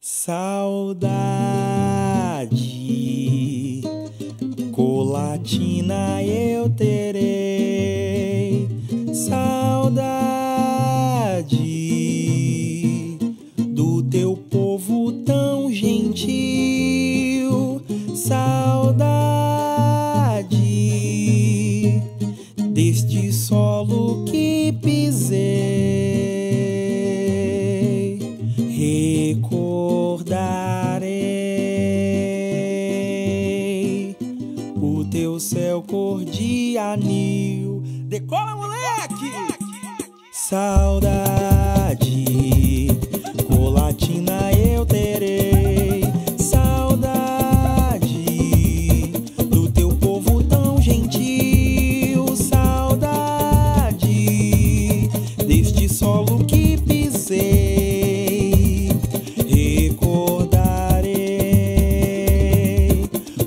Saudade, Colatina eu terei. Saudade do teu povo tão gentil. Saudade deste solo que pisei. Recordarei o teu céu cor de anil. Decola, moleque! Saudade, Colatina eu terei. Saudade do teu povo tão gentil. Saudade deste solo que pisei. Recordarei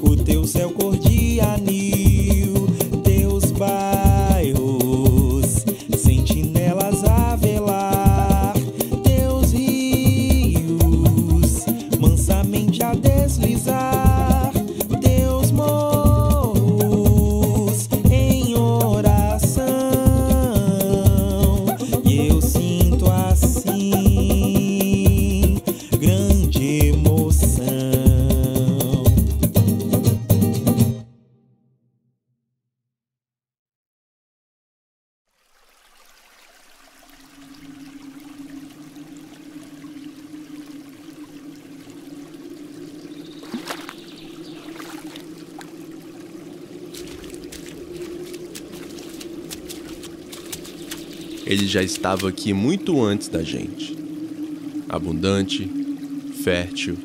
o teu céu cor de anil, teus bairros, sentinelas a velar, teus rios mansamente a deslizar, teus morros em oração. E eu sinto assim grande emoção. Ele já estava aqui muito antes da gente. Abundante, fértil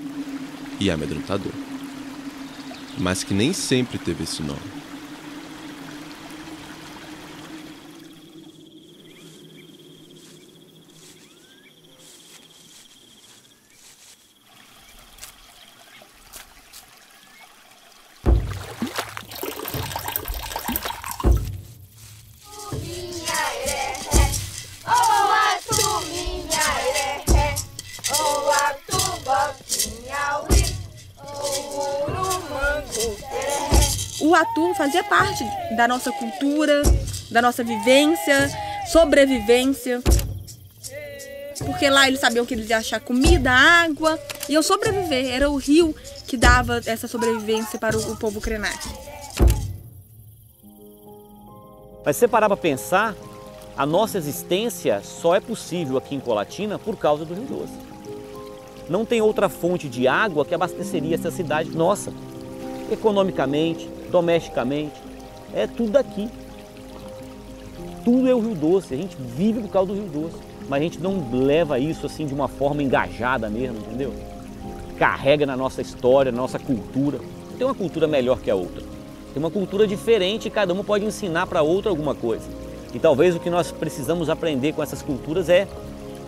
e amedrontador. Mas que nem sempre teve esse nome. O atu fazia parte da nossa cultura, da nossa vivência, sobrevivência. Porque lá eles sabiam que eles iam achar comida, água, iam sobreviver. Era o rio que dava essa sobrevivência para o povo Krenak. Mas se você parar para pensar, a nossa existência só é possível aqui em Colatina por causa do Rio Doce. Não tem outra fonte de água que abasteceria essa cidade nossa. Economicamente, domesticamente, é tudo daqui. Tudo é o Rio Doce, a gente vive por causa do Rio Doce, mas a gente não leva isso assim de uma forma engajada mesmo, entendeu? Carrega na nossa história, na nossa cultura. Não tem uma cultura melhor que a outra. Tem uma cultura diferente e cada uma pode ensinar para outra alguma coisa. E talvez o que nós precisamos aprender com essas culturas é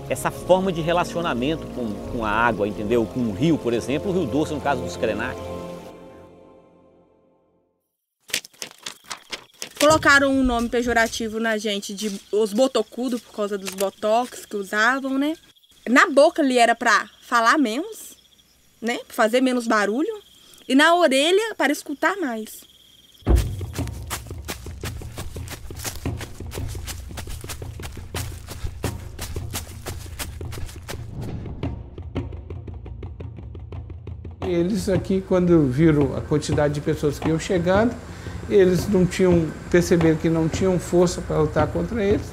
essa forma de relacionamento com a água, entendeu? Com o rio, por exemplo, o Rio Doce no caso dos Krenak. Colocaram um nome pejorativo na gente de os botocudos por causa dos botox que usavam, né? Na boca ali era para falar menos, né? Pra fazer menos barulho. E na orelha para escutar mais. Eles aqui, quando viram a quantidade de pessoas que iam chegando, eles não tinham, perceberam que não tinham força para lutar contra eles,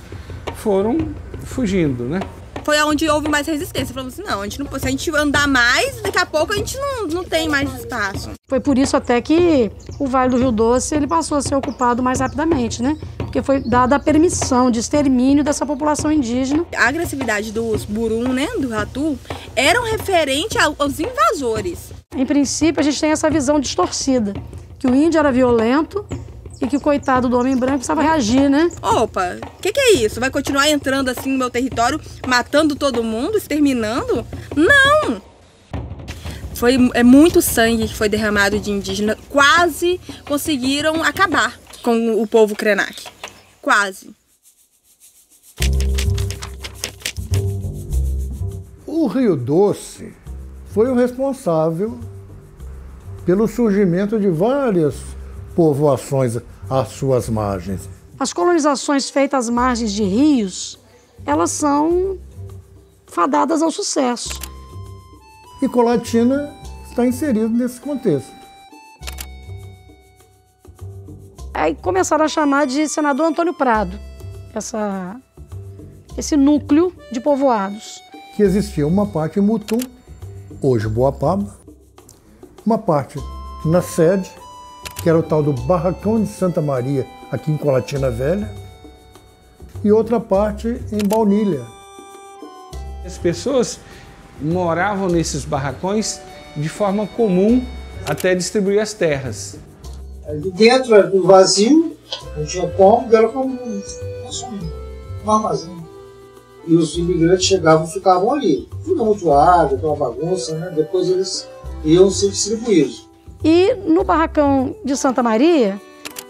foram fugindo, né? Foi onde houve mais resistência. Falamos assim, não, se a gente andar mais, daqui a pouco a gente não tem mais espaço. Foi por isso até que o Vale do Rio Doce ele passou a ser ocupado mais rapidamente, né? Porque foi dada a permissão de extermínio dessa população indígena. A agressividade dos burum, né, do ratu, eram referente aos invasores. Em princípio, a gente tem essa visão distorcida, que o índio era violento e que o coitado do homem branco precisava reagir, né? Opa, o que é isso? Vai continuar entrando assim no meu território, matando todo mundo, exterminando? Não! É muito sangue que foi derramado de indígena. Quase conseguiram acabar com o povo Krenak. Quase. O Rio Doce foi o responsável pelo surgimento de várias povoações às suas margens. As colonizações feitas às margens de rios, elas são fadadas ao sucesso. E Colatina está inserido nesse contexto. Aí começaram a chamar de Senador Antônio Prado, esse núcleo de povoados. Que existia uma parte em Mutum, hoje Boapaba, uma parte na sede, que era o tal do Barracão de Santa Maria, aqui em Colatina Velha, e outra parte em Baunilha. As pessoas moravam nesses barracões de forma comum até distribuir as terras. Ali dentro do vazio, não tinha como, era como um armazém. E os imigrantes chegavam e ficavam ali. Tudo amontoado, aquela bagunça, né? Depois eles iam ser distribuídos. E no Barracão de Santa Maria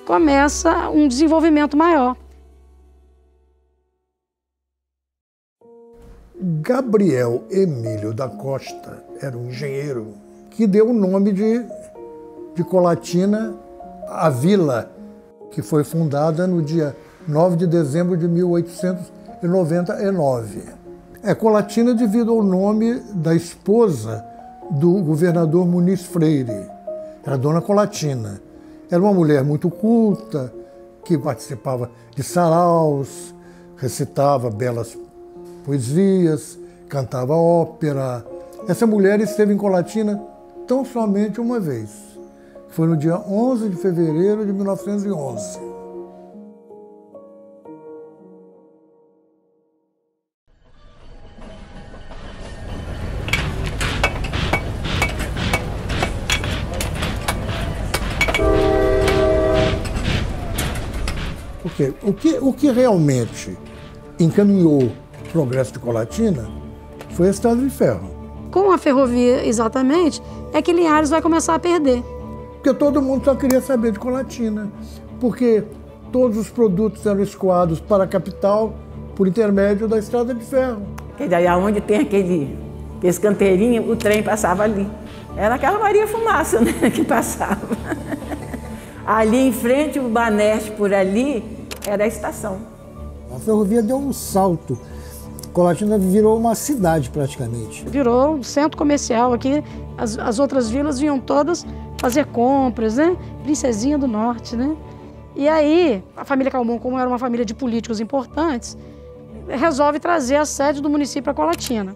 começa um desenvolvimento maior. Gabriel Emílio da Costa era um engenheiro que deu o nome de Colatina à vila, que foi fundada no dia 9 de dezembro de 1899. É Colatina devido ao nome da esposa do governador Muniz Freire, era Dona Colatina. Era uma mulher muito culta, que participava de saraus, recitava belas poesias, cantava ópera. Essa mulher esteve em Colatina tão somente uma vez. Foi no dia 11 de fevereiro de 1911. Porque o que realmente encaminhou o progresso de Colatina foi a estrada de ferro. Com a ferrovia, exatamente, é que Linhares vai começar a perder. Porque todo mundo só queria saber de Colatina, porque todos os produtos eram escoados para a capital por intermédio da estrada de ferro. Daí onde tem aquele canteirinho, o trem passava ali. Era aquela Maria Fumaça, né, que passava. Ali em frente, o Baneste por ali, era a estação. A ferrovia deu um salto. Colatina virou uma cidade praticamente. Virou um centro comercial aqui. As outras vilas vinham todas fazer compras, né? Princesinha do Norte, né? E aí, a família Calmon, como era uma família de políticos importantes, resolve trazer a sede do município para Colatina.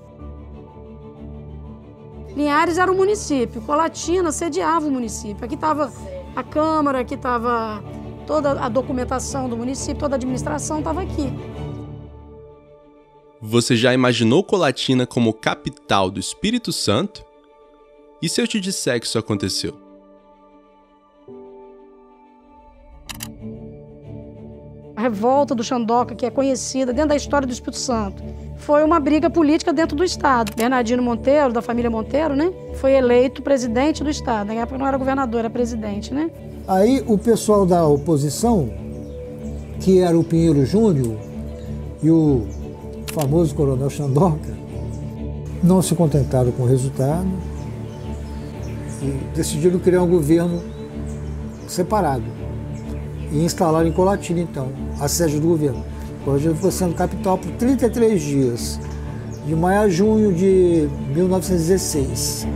Linhares era um município, Colatina sediava o município. Aqui estava a Câmara, aqui estava toda a documentação do município, toda a administração estava aqui. Você já imaginou Colatina como capital do Espírito Santo? E se eu te disser que isso aconteceu? A revolta do Xandoca, que é conhecida dentro da história do Espírito Santo, foi uma briga política dentro do Estado. Bernardino Monteiro, da família Monteiro, né, foi eleito presidente do Estado. Na época não era governador, era presidente, né? Aí o pessoal da oposição, que era o Pinheiro Júnior e o famoso coronel Xandoca, não se contentaram com o resultado e decidiram criar um governo separado e instalaram em Colatina, então, a sede do governo. Colatina ficou sendo capital por 33 dias, de maio a junho de 1916.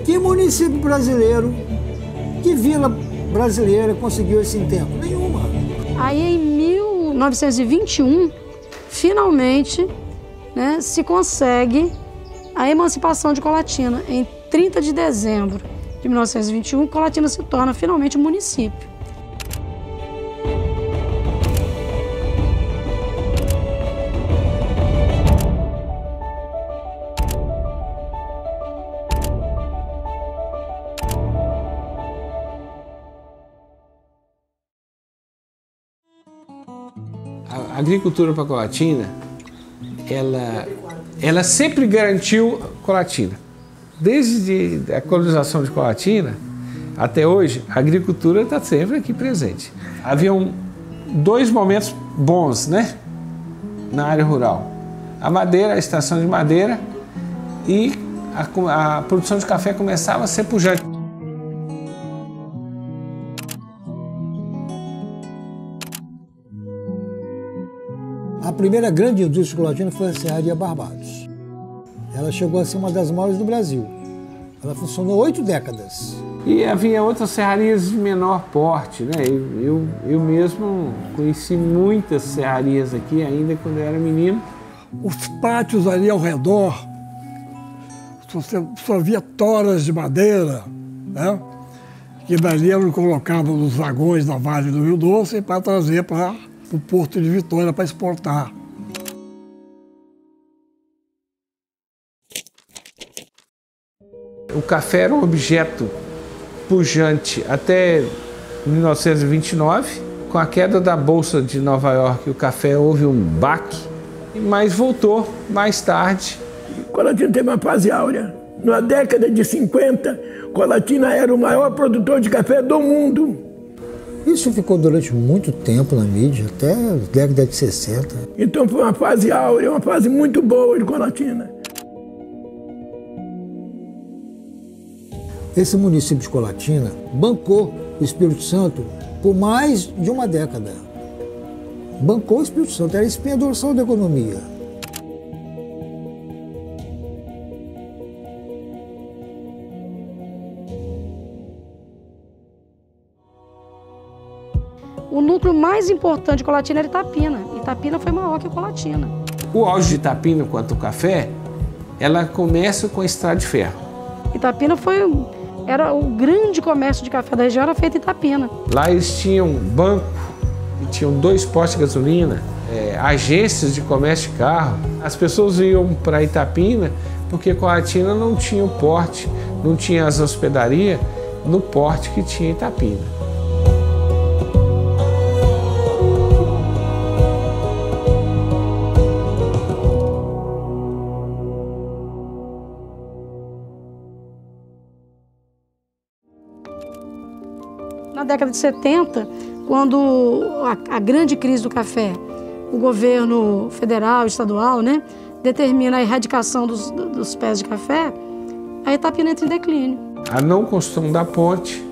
Que município brasileiro, que vila brasileira conseguiu esse intento? Nenhuma. Aí, em 1921, finalmente, né, se consegue a emancipação de Colatina. Em 30 de dezembro de 1921, Colatina se torna finalmente um município. A agricultura para Colatina, ela sempre garantiu Colatina. Desde a colonização de Colatina até hoje, a agricultura está sempre aqui presente. Haviam dois momentos bons, né, na área rural. A madeira, a extração de madeira e a produção de café começava a ser pujante. A primeira grande indústria de chocolatina foi a Serraria Barbados. Ela chegou a ser uma das maiores do Brasil. Ela funcionou 8 décadas. E havia outras serrarias de menor porte, né? Eu mesmo conheci muitas serrarias aqui ainda quando eu era menino. Os pátios ali ao redor, você só via toras de madeira, né? Que dali eram colocadas nos vagões da Vale do Rio Doce para trazer para o Porto de Vitória para exportar. O café era um objeto pujante até 1929. Com a queda da Bolsa de Nova York, o café houve um baque, mas voltou mais tarde. Colatina teve uma fase áurea. Na década de 50, Colatina era o maior produtor de café do mundo. Isso ficou durante muito tempo na mídia, até a década de 60. Então foi uma fase áurea, uma fase muito boa de Colatina. Esse município de Colatina bancou o Espírito Santo por mais de uma década. Bancou o Espírito Santo, era a espinha dorsal da economia. O núcleo mais importante de Colatina era Itapina. Itapina foi maior que Colatina. O auge de Itapina quanto ao café, ela começa com a estrada de ferro. Itapina era o grande comércio de café da região, era feito em Itapina. Lá eles tinham banco, e tinham 2 postos de gasolina, agências de comércio de carro. As pessoas iam para Itapina porque Colatina não tinha o porte, não tinha as hospedarias no porte que tinha Itapina. Na década de 70, quando a grande crise do café, o governo federal, estadual, né, determina a erradicação dos pés de café, a Itapina entra em declínio. A não construção da ponte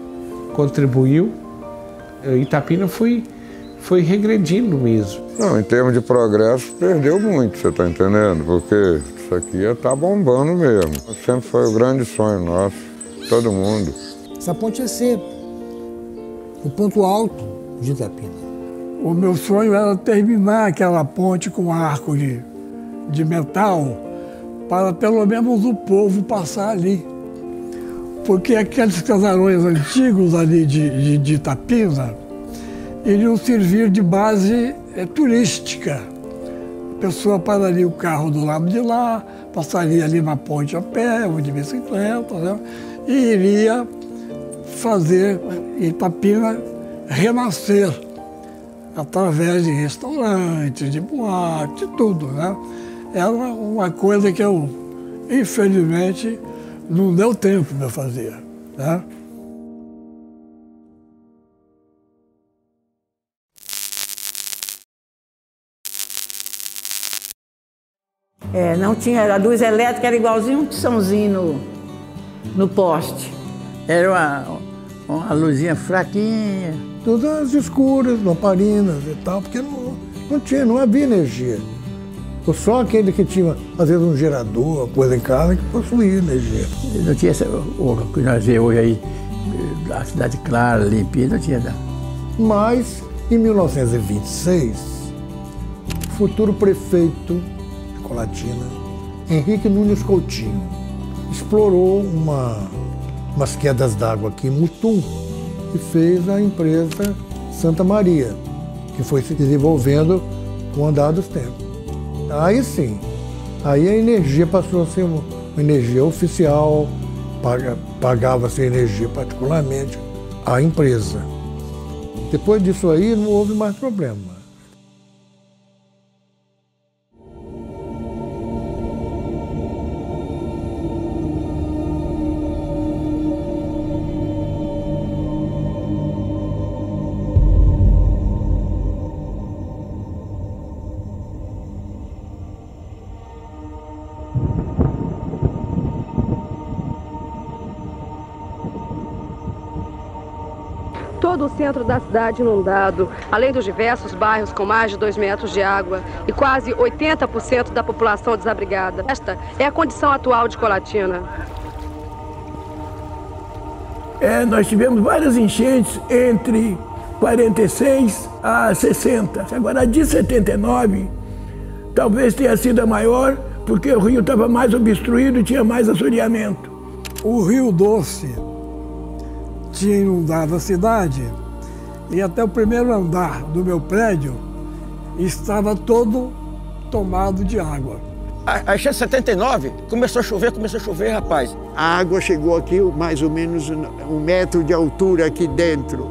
contribuiu, Itapina foi regredindo mesmo. Não, em termos de progresso, perdeu muito, você está entendendo? Porque isso aqui ia estar bombando mesmo. Sempre foi o grande sonho nosso, todo mundo. Essa ponte ia ser o ponto alto de Itapina. O meu sonho era terminar aquela ponte com arco de metal para pelo menos o povo passar ali. Porque aqueles casarões antigos ali de Itapina iriam servir de base turística. A pessoa pararia o carro do lado de lá, passaria ali na ponte a pé ou de bicicleta, né? E iria fazer Itapina renascer através de restaurantes, de boate, de tudo, né? Era uma coisa que eu, infelizmente, não deu tempo de eu fazer, né? Não tinha, a luz elétrica era igualzinho um tiçãozinho no poste. Era uma luzinha fraquinha. Todas escuras, lamparinas e tal, porque não havia energia. Só aquele que tinha, às vezes, um gerador, coisa em casa, que possuía energia. Não tinha o que nós vemos hoje aí, a cidade clara, limpinha, não tinha nada. Mas, em 1926, o futuro prefeito de Colatina, Henrique Nunes Coutinho, explorou umas quedas d'água aqui em Mutum e fez a empresa Santa Maria, que foi se desenvolvendo com o andar dos tempos. Aí sim, aí a energia passou a ser uma energia oficial, pagava-se energia particularmente à empresa. Depois disso aí não houve mais problema. todo o centro da cidade inundado, além dos diversos bairros com mais de 2 metros de água e quase 80% da população desabrigada. Esta é a condição atual de Colatina. Nós tivemos várias enchentes entre 46 a 60. Agora, a de 79 talvez tenha sido a maior, porque o rio estava mais obstruído e tinha mais assoreamento. O Rio Doce tinha inundado a cidade e até o primeiro andar do meu prédio estava todo tomado de água. A enchente de 79 começou a chover, rapaz. A água chegou aqui mais ou menos 1 metro de altura aqui dentro.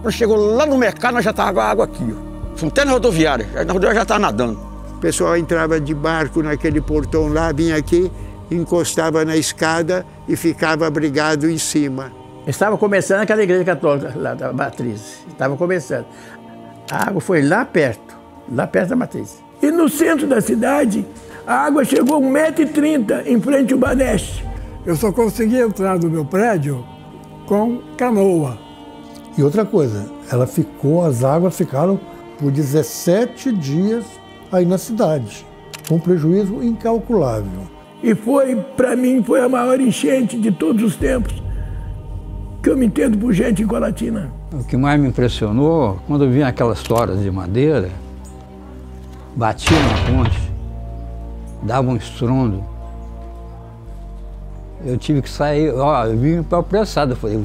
Quando chegou lá no mercado, nós já estava água aqui, ó. Fomos até na rodoviária, na rodoviária já estava nadando. O pessoal entrava de barco naquele portão lá, vinha aqui, encostava na escada e ficava abrigado em cima. Estava começando aquela igreja católica lá da Matriz. Estava começando. A água foi lá perto da Matriz. E no centro da cidade, a água chegou a 1,30 m em frente ao Baneste. Eu só consegui entrar no meu prédio com canoa. E outra coisa, as águas ficaram por 17 dias aí na cidade, com um prejuízo incalculável. E para mim, foi a maior enchente de todos os tempos, que eu me entendo por gente em Colatina. O que mais me impressionou, quando eu vi aquelas toras de madeira, batia na ponte, dava um estrondo. Eu tive que sair, eu vim apressado, eu falei,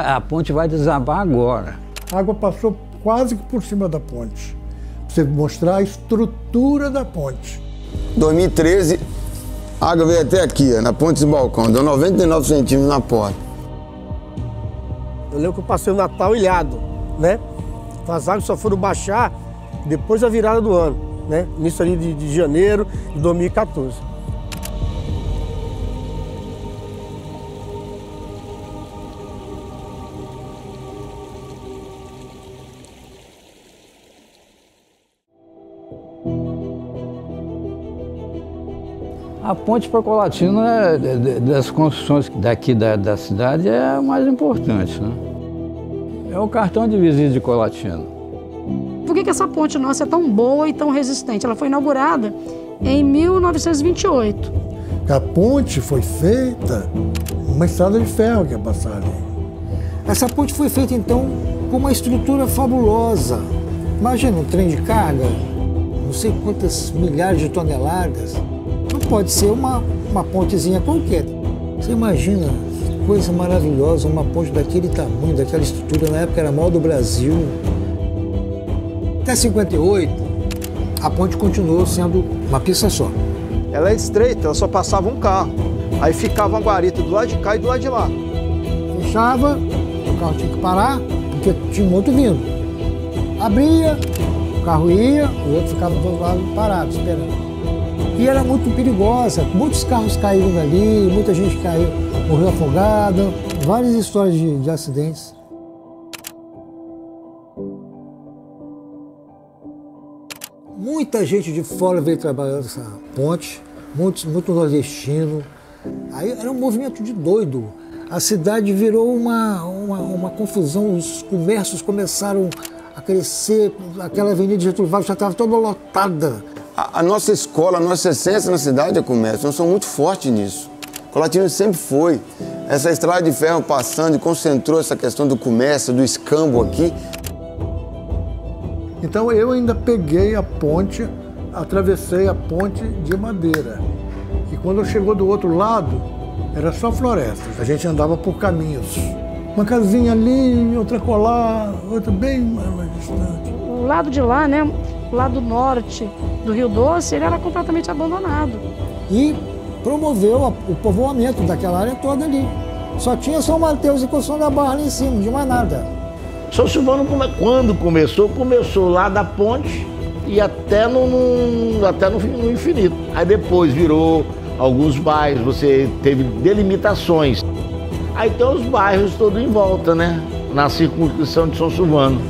a ponte vai desabar agora. A água passou quase que por cima da ponte, para você mostrar a estrutura da ponte. 2013, a água veio até aqui, na ponte do balcão, deu 99 centímetros na porta. Eu lembro que eu passei o Natal ilhado, né? As águas só foram baixar depois da virada do ano, né? Início ali de janeiro de 2014. A ponte para Colatina, das construções daqui da cidade, é a mais importante, né? É o cartão de visita de Colatina. Por que essa ponte nossa é tão boa e tão resistente? Ela foi inaugurada em 1928. A ponte foi feita uma estrada de ferro que ia passar ali. Essa ponte foi feita, então, com uma estrutura fabulosa. Imagina um trem de carga, não sei quantas milhares de toneladas. Não pode ser uma pontezinha qualquer. Você imagina, que coisa maravilhosa, uma ponte daquele tamanho, daquela estrutura, na época era a maior do Brasil. Até 58, a ponte continuou sendo uma pista só. Ela é estreita, ela só passava um carro. Aí ficava uma guarita do lado de cá e do lado de lá. Fechava, o carro tinha que parar, porque tinha um outro vindo. Abria, o carro ia, o outro ficava do outro lado parado, esperando. E era muito perigosa, muitos carros caíram ali, muita gente caiu, morreu afogada, várias histórias de acidentes. Muita gente de fora veio trabalhar nessa ponte, muito nordestino. Aí era um movimento de doido. A cidade virou uma confusão, os comércios começaram a crescer, aquela avenida de Getúlio Vargas já estava toda lotada. A nossa escola, a nossa essência na cidade é comércio, nós somos muito fortes nisso. Colatina sempre foi. Essa estrada de ferro passando e concentrou essa questão do comércio, do escambo aqui. Então eu ainda peguei a ponte, atravessei a ponte de madeira. E quando chegou do outro lado, era só florestas. A gente andava por caminhos. Uma casinha ali, outra colar, outra bem mais distante. O lado de lá, né? O lado norte do Rio Doce, ele era completamente abandonado. E promoveu o povoamento daquela área toda ali. Só tinha São Mateus e Construção da Barra ali em cima, de mais nada. São Silvano, quando começou lá da ponte e até no infinito. Aí depois virou alguns bairros, você teve delimitações. Aí tem os bairros todos em volta, né? Na circunscrição de São Silvano.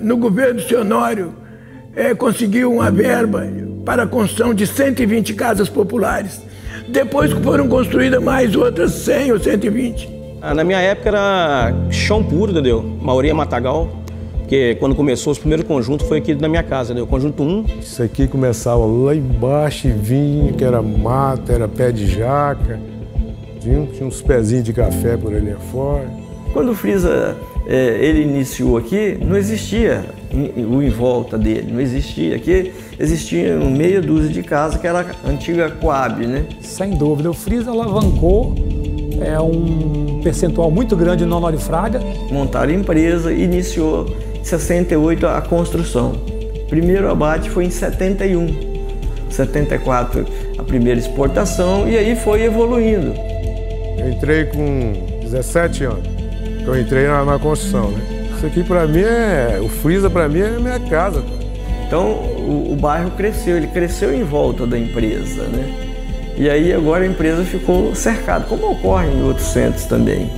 no governo do seu Honório, conseguiu uma verba para a construção de 120 casas populares. Depois foram construídas mais outras 100 ou 120. Na minha época era chão puro, entendeu? Maioria matagal. Porque quando começou, os primeiros conjuntos foi aqui na minha casa, entendeu? Conjunto 1. Isso aqui começava lá embaixo e vinha, que era mato, era pé de jaca. Tinha uns pezinhos de café por ali afora. Quando o Frisa ele iniciou aqui, não existia o em volta dele, não existia. Aqui existia meia dúzia de casas, que era a antiga Coab, né? Sem dúvida, o Frisa alavancou um percentual muito grande no Honório Fraga. Montaram a empresa e iniciou em 68 a construção. O primeiro abate foi em 71, 74 a primeira exportação e aí foi evoluindo. Eu entrei com 17 anos. Eu entrei na construção, né? Isso aqui para mim o Frisa para mim é a minha casa. Então o bairro cresceu, ele cresceu em volta da empresa, né? E aí agora a empresa ficou cercada, como ocorre em outros centros também.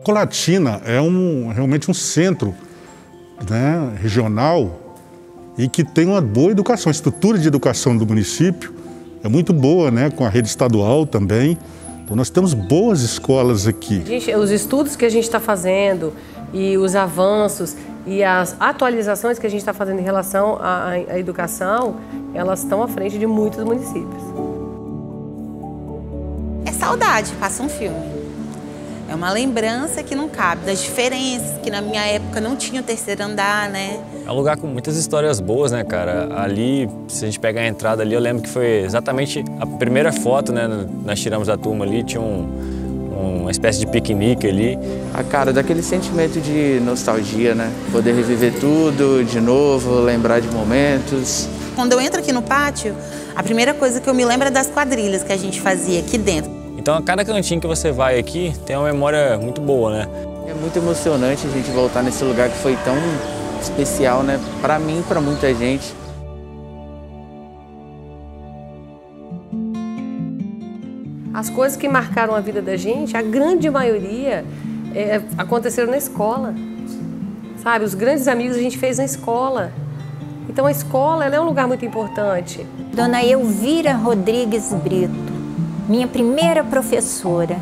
Colatina é realmente um centro, né, regional e que tem uma boa educação. A estrutura de educação do município é muito boa, né, com a rede estadual também. Então nós temos boas escolas aqui. Os estudos que a gente está fazendo e os avanços e as atualizações que a gente está fazendo em relação à educação, elas estão à frente de muitos municípios. É saudade, passa um filme. É uma lembrança que não cabe, das diferenças, que na minha época não tinha o terceiro andar, né? É um lugar com muitas histórias boas, né, cara? Ali, se a gente pegar a entrada ali, eu lembro que foi exatamente a primeira foto, né? Nós tiramos da turma ali, tinha uma espécie de piquenique ali. Cara, daquele sentimento de nostalgia, né? Poder reviver tudo de novo, lembrar de momentos. Quando eu entro aqui no pátio, a primeira coisa que eu me lembro é das quadrilhas que a gente fazia aqui dentro. Então, a cada cantinho que você vai aqui tem uma memória muito boa, né? É muito emocionante a gente voltar nesse lugar que foi tão especial, né? Para mim e para muita gente. As coisas que marcaram a vida da gente, a grande maioria aconteceram na escola. Sabe, os grandes amigos a gente fez na escola. Então a escola ela é um lugar muito importante. Dona Elvira Rodrigues Brito. Minha primeira professora,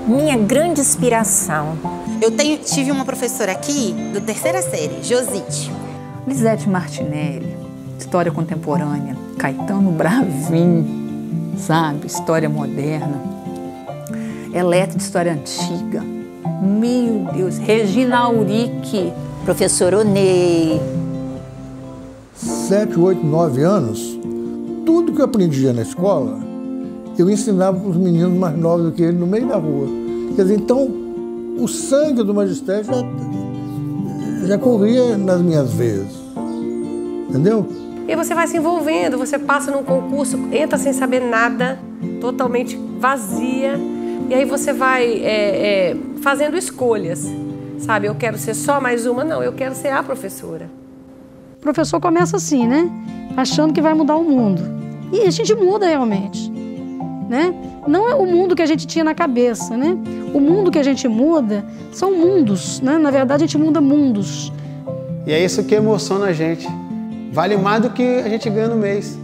minha grande inspiração. Eu tive uma professora aqui, do terceira série, Josite. Lisete Martinelli, história contemporânea. Caetano Bravin, sabe, história moderna. Elete de história antiga. Meu Deus, Regina Auric. Professor Onei. 7, 8, 9 anos, tudo que eu aprendia na escola, eu ensinava para os meninos mais novos do que ele no meio da rua. Quer dizer, então, o sangue do magistério já corria nas minhas veias. Entendeu? E aí você vai se envolvendo, você passa num concurso, entra sem saber nada, totalmente vazia. E aí você vai fazendo escolhas. Sabe, eu quero ser só mais uma? Não, eu quero ser a professora. professor começa assim, né? Achando que vai mudar o mundo. E a gente muda realmente, né? Não é o mundo que a gente tinha na cabeça, né? O mundo que a gente muda são mundos, né? Na verdade, a gente muda mundos. E é isso que emociona a gente. Vale mais do que a gente ganha no mês.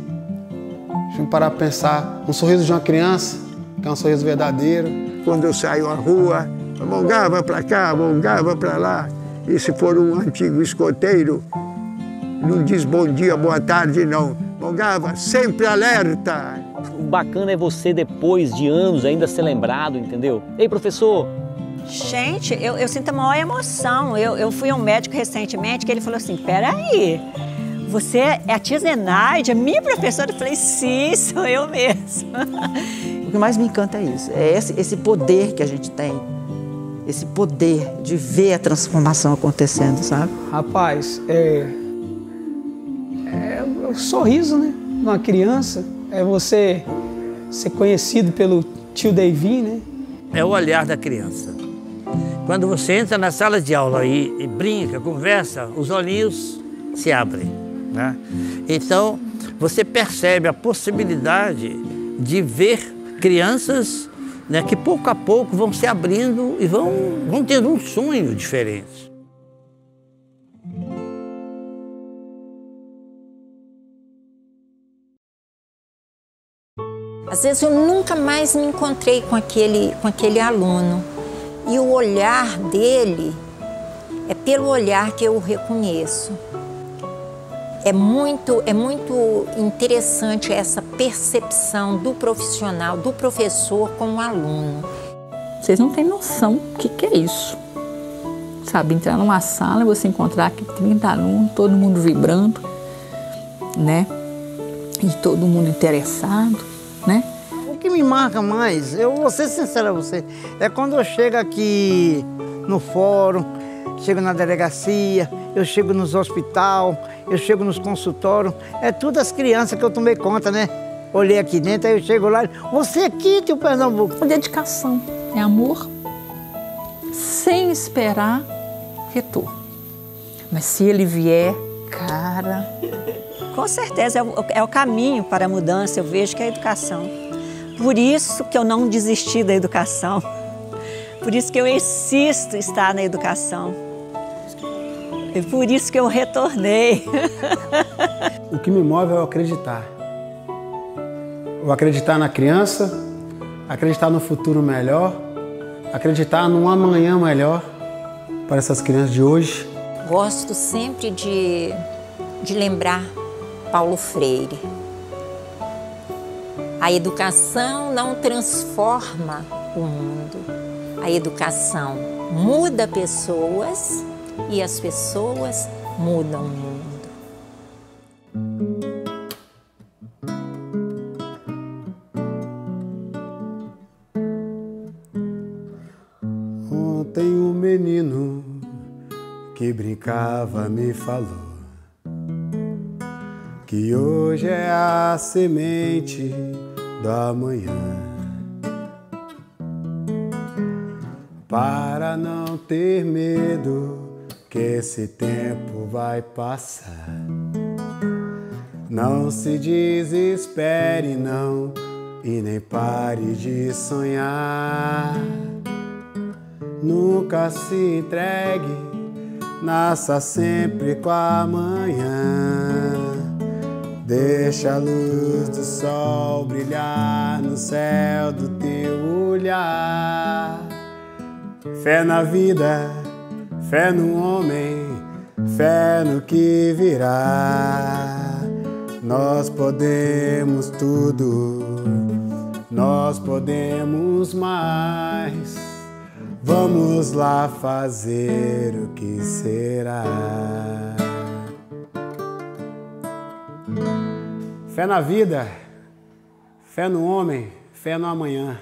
Deixa eu parar para pensar. Um sorriso de uma criança, que é um sorriso verdadeiro. Quando eu saio à rua, Mongá, vai para cá, Mongá, vai para lá. E se for um antigo escoteiro, não diz bom dia, boa tarde, não. Mongava, sempre alerta. O bacana é você, depois de anos, ainda ser lembrado, entendeu? Ei, professor! Gente, eu sinto a maior emoção. Eu fui a um médico recentemente que ele falou assim, peraí, você é a tia Zenaide, a minha professora? Eu falei, sim, sou eu mesma. O que mais me encanta é isso, é esse poder que a gente tem. Esse poder de ver a transformação acontecendo, sabe? Rapaz, é o sorriso, né? De uma criança, é você ser conhecido pelo tio Davin, né? É o olhar da criança. Quando você entra na sala de aula e brinca, conversa, os olhinhos se abrem, né? Então, você percebe a possibilidade de ver crianças, né, que pouco a pouco vão se abrindo e vão tendo um sonho diferente. Às vezes eu nunca mais me encontrei com aquele aluno. E o olhar dele, é pelo olhar que eu o reconheço. É muito interessante essa percepção do profissional, do professor com o aluno. Vocês não têm noção do que é isso. Sabe, entrar numa sala e você encontrar aqui 30 alunos, todo mundo vibrando, né? E todo mundo interessado, né? O que me marca mais, eu vou ser sincero a você, é quando eu chego aqui no fórum, chego na delegacia, eu chego nos hospitais, eu chego nos consultórios, é tudo as crianças que eu tomei conta, né? Olhei aqui dentro, aí eu chego lá, você aqui, tio Pernambuco. Dedicação, é amor, sem esperar retorno. Mas se ele vier, cara... Com certeza, é o caminho para a mudança, eu vejo que é a educação. Por isso que eu não desisti da educação. Por isso que eu insisto em estar na educação. E por isso que eu retornei. O que me move é o acreditar. O acreditar na criança, acreditar no futuro melhor, acreditar num amanhã melhor para essas crianças de hoje. Gosto sempre de lembrar Paulo Freire. A educação não transforma o mundo. A educação muda pessoas e as pessoas mudam o mundo. Ontem um menino que brincava me falou que hoje é a semente da manhã. Para não ter medo que esse tempo vai passar. Não se desespere não e nem pare de sonhar. Nunca se entregue, nasça sempre com a manhã. Deixa a luz do sol brilhar no céu do teu olhar. Fé na vida, fé no homem, fé no que virá. Nós podemos tudo, nós podemos mais. Vamos lá fazer o que será. Fé na vida, fé no homem, fé no amanhã.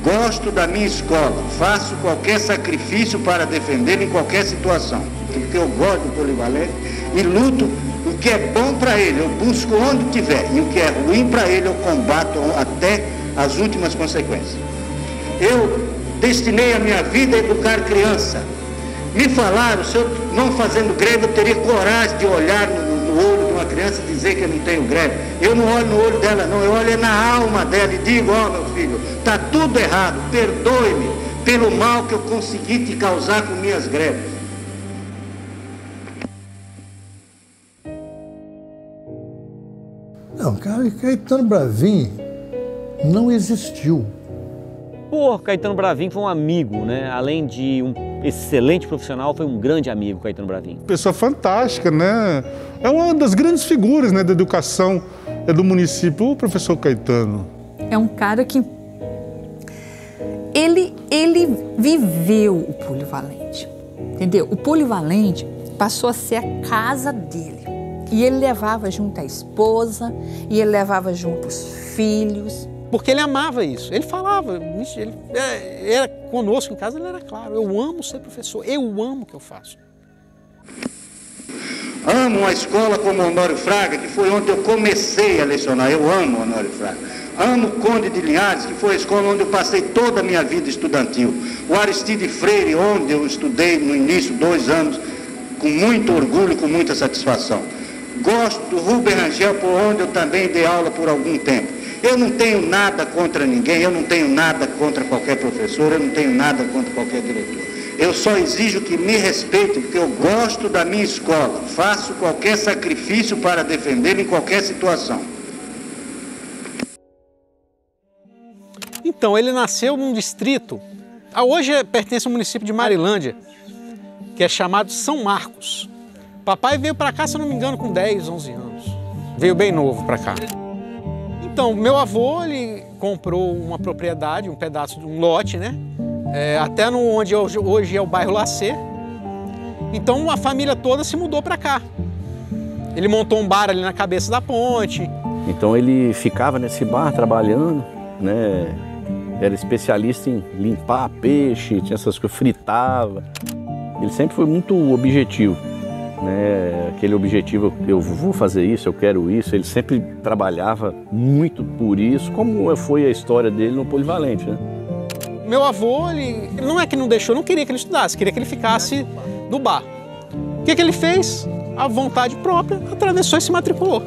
Gosto da minha escola, faço qualquer sacrifício para defendê-la em qualquer situação, porque eu gosto do polivalente e luto o que é bom para ele, eu busco onde tiver, e o que é ruim para ele eu combato até as últimas consequências. Eu destinei a minha vida a educar criança. Me falaram, se eu não fazendo greve, eu teria coragem de olhar no olho de uma criança e dizer que eu não tenho greve. Eu não olho no olho dela, não, eu olho na alma dela e digo, ó, meu filho, está tudo errado, perdoe-me pelo mal que eu consegui te causar com minhas greves. Não, Caetano Bravin não existiu. Pô, Caetano Bravin foi um amigo, né? Além de um excelente profissional, foi um grande amigo, Caetano Bravin. Pessoa fantástica, né? É uma das grandes figuras, né, da educação do município, o professor Caetano. É um cara que ele viveu o polivalente, entendeu? O polivalente passou a ser a casa dele. E ele levava junto a esposa, e ele levava junto os filhos. Porque ele amava isso. Ele falava, ele era conosco em casa, ele era claro. Eu amo ser professor, eu amo o que eu faço. Amo uma escola como Honório Fraga, que foi onde eu comecei a lecionar. Eu amo Honório Fraga. Amo o Conde de Linhares, que foi a escola onde eu passei toda a minha vida estudantil. O Aristide Freire, onde eu estudei no início 2 anos, com muito orgulho e com muita satisfação. Gosto do Rubem Rangel, por onde eu também dei aula por algum tempo. Eu não tenho nada contra ninguém, eu não tenho nada contra qualquer professor, eu não tenho nada contra qualquer diretor. Eu só exijo que me respeitem, porque eu gosto da minha escola. Faço qualquer sacrifício para defendê-la em qualquer situação. Então, ele nasceu num distrito, hoje pertence ao município de Marilândia, que é chamado São Marcos. Papai veio para cá, se eu não me engano, com 10, 11 anos. Veio bem novo para cá. Então, meu avô, ele comprou uma propriedade, um pedaço de um lote, né? Até no onde hoje é o bairro Lacê. Então, a família toda se mudou para cá. Ele montou um bar ali na cabeça da ponte. Então, ele ficava nesse bar trabalhando, né? Era especialista em limpar peixe, tinha essas coisas, fritava. Ele sempre foi muito objetivo. Né, aquele objetivo, eu vou fazer isso, eu quero isso, ele sempre trabalhava muito por isso, como foi a história dele no Polivalente, né? Meu avô, ele não é que não deixou, não queria que ele estudasse, queria que ele ficasse no bar. O que ele fez? A vontade própria, atravessou e se matriculou.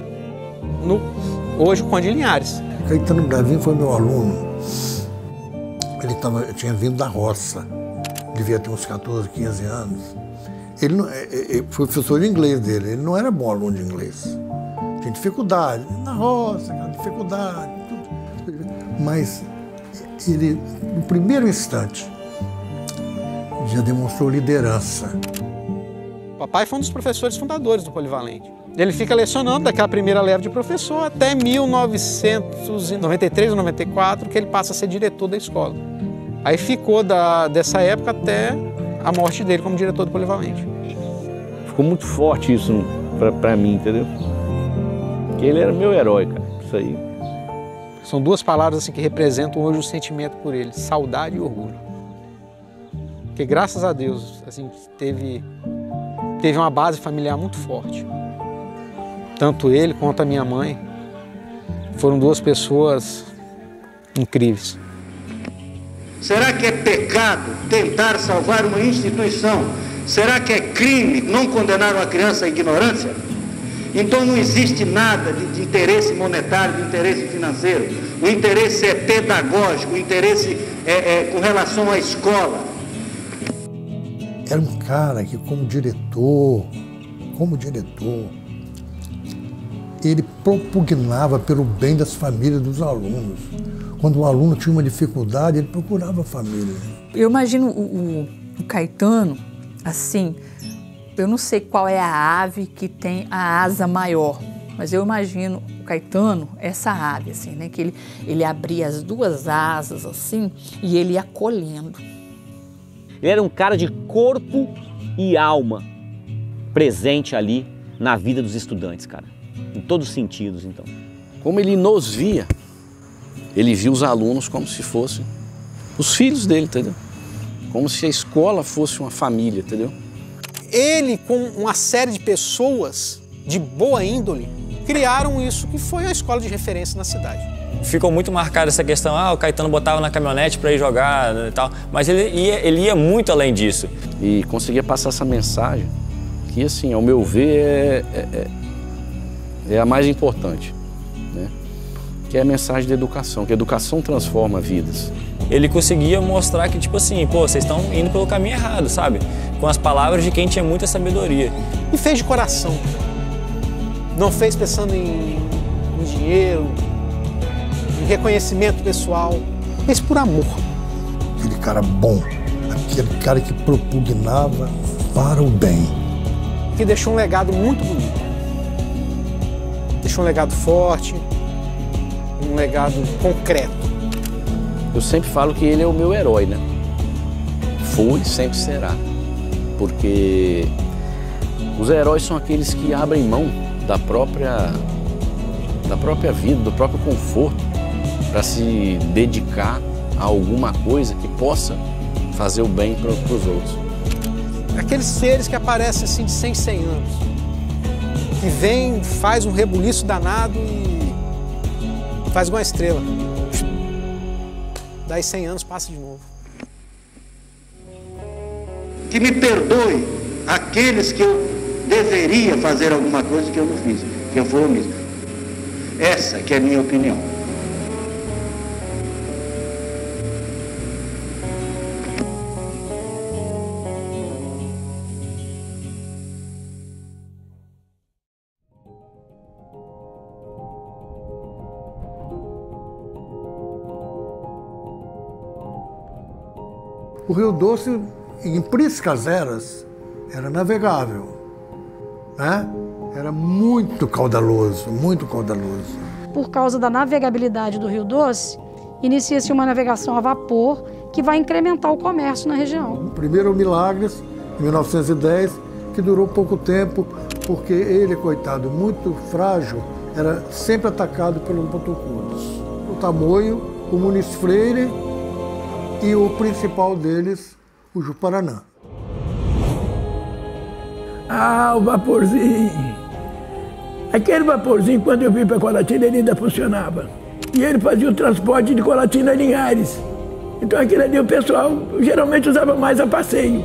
Hoje, o Conde de Linhares. Caetano Bravin foi meu aluno. Ele tinha vindo da roça, devia ter uns 14, 15 anos. Ele foi professor de inglês dele, ele não era bom aluno de inglês. Tinha dificuldade, na roça, dificuldade, tudo. Mas ele, no primeiro instante, já demonstrou liderança. Papai foi um dos professores fundadores do Polivalente. Ele fica lecionando daquela primeira leva de professor até 1993 ou 94, que ele passa a ser diretor da escola. Aí ficou dessa época até a morte dele como diretor do Polivalente. Ficou muito forte isso pra mim, entendeu? Porque ele era meu herói, cara, isso aí. São 2 palavras assim, que representam hoje o sentimento por ele, saudade e orgulho. Porque graças a Deus, assim, teve uma base familiar muito forte. Tanto ele quanto a minha mãe foram 2 pessoas incríveis. Será que é pecado tentar salvar uma instituição? Será que é crime não condenar uma criança à ignorância? Então não existe nada de interesse monetário, de interesse financeiro. O interesse é pedagógico, o interesse é com relação à escola. Era um cara que, como diretor, ele propugnava pelo bem das famílias dos alunos. Quando o aluno tinha uma dificuldade, ele procurava a família. Eu imagino o Caetano, assim, eu não sei qual é a ave que tem a asa maior, mas eu imagino o Caetano, essa ave, assim, né? Que ele abria as 2 asas, assim, e ele ia colhendo. Ele era um cara de corpo e alma presente ali na vida dos estudantes, cara. Em todos os sentidos, então. Como ele nos via, ele via os alunos como se fossem os filhos dele, entendeu? Como se a escola fosse uma família, entendeu? Ele, com uma série de pessoas de boa índole, criaram isso que foi a escola de referência na cidade. ficou muito marcada essa questão, o Caetano botava na caminhonete para ir jogar e tal, mas ele ia muito além disso. E conseguia passar essa mensagem que, assim, ao meu ver, é a mais importante, né? Que é a mensagem da educação, que a educação transforma vidas. Ele conseguia mostrar que, tipo assim, pô, vocês estão indo pelo caminho errado, sabe? Com as palavras de quem tinha muita sabedoria. E fez de coração. Não fez pensando em dinheiro, em reconhecimento pessoal. Fez por amor. Aquele cara bom, aquele cara que propugnava para o bem. Que deixou um legado muito bonito. Deixou um legado forte, um legado concreto. Eu sempre falo que ele é o meu herói, né? Foi e sempre será. Porque os heróis são aqueles que abrem mão da própria vida, do próprio conforto, para se dedicar a alguma coisa que possa fazer o bem para os outros. Aqueles seres que aparecem assim de 100 em 100 anos, que vem, faz um rebuliço danado e faz igual uma estrela. Daí 100 anos passa de novo. Que me perdoe aqueles que eu deveria fazer alguma coisa que eu não fiz, que eu fui omisso. Essa que é a minha opinião. O Rio Doce, em priscas eras, era navegável, né? Era muito caudaloso, muito caudaloso. Por causa da navegabilidade do Rio Doce, inicia-se uma navegação a vapor que vai incrementar o comércio na região. Primeiro o Milagres, em 1910, que durou pouco tempo, porque ele, coitado, muito frágil, era sempre atacado pelos botucudos. O Tamoio, o Muniz Freire e o principal deles, o Juparanã. O vaporzinho. Aquele vaporzinho, quando eu vim para Colatina, ele ainda funcionava. E ele fazia o transporte de Colatina a Linhares. Então aquilo ali o pessoal geralmente usava mais a passeio,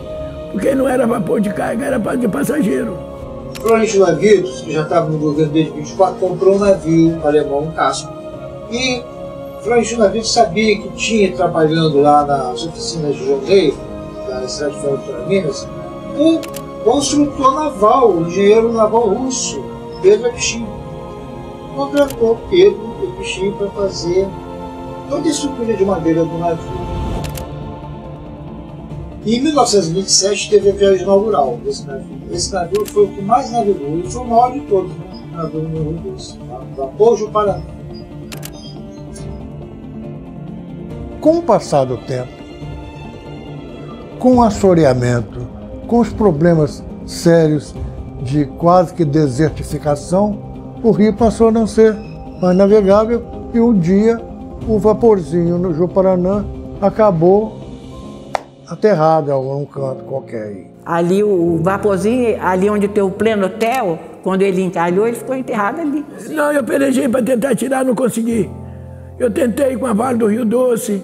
porque não era vapor de carga, era de passageiro. Florentino Navios, que já estava no governo desde 24, comprou um navio alemão, um casco. E Florentino Navios sabia que tinha, trabalhando lá nas oficinas de João Rei, da cidade de Fernando Minas, um construtor naval, um engenheiro naval russo, Pedro Epstein. Contratou Pedro Epstein para fazer toda a estrutura de madeira do navio. E em 1927 teve a viagem inaugural desse navio. Esse navio foi o que mais navegou, e foi o maior de todos, né? O navio número 2, o vapor Juparanã. Com o passar do tempo, com o assoreamento, com os problemas sérios de quase que desertificação, o rio passou a não ser mais navegável e um dia o vaporzinho no Juparanã acabou aterrado em algum canto qualquer aí. Ali o vaporzinho, ali onde tem o Pleno Hotel, quando ele encalhou, ele ficou enterrado ali. Não, eu pelejei para tentar tirar, não consegui. Eu tentei com a Vale do Rio Doce,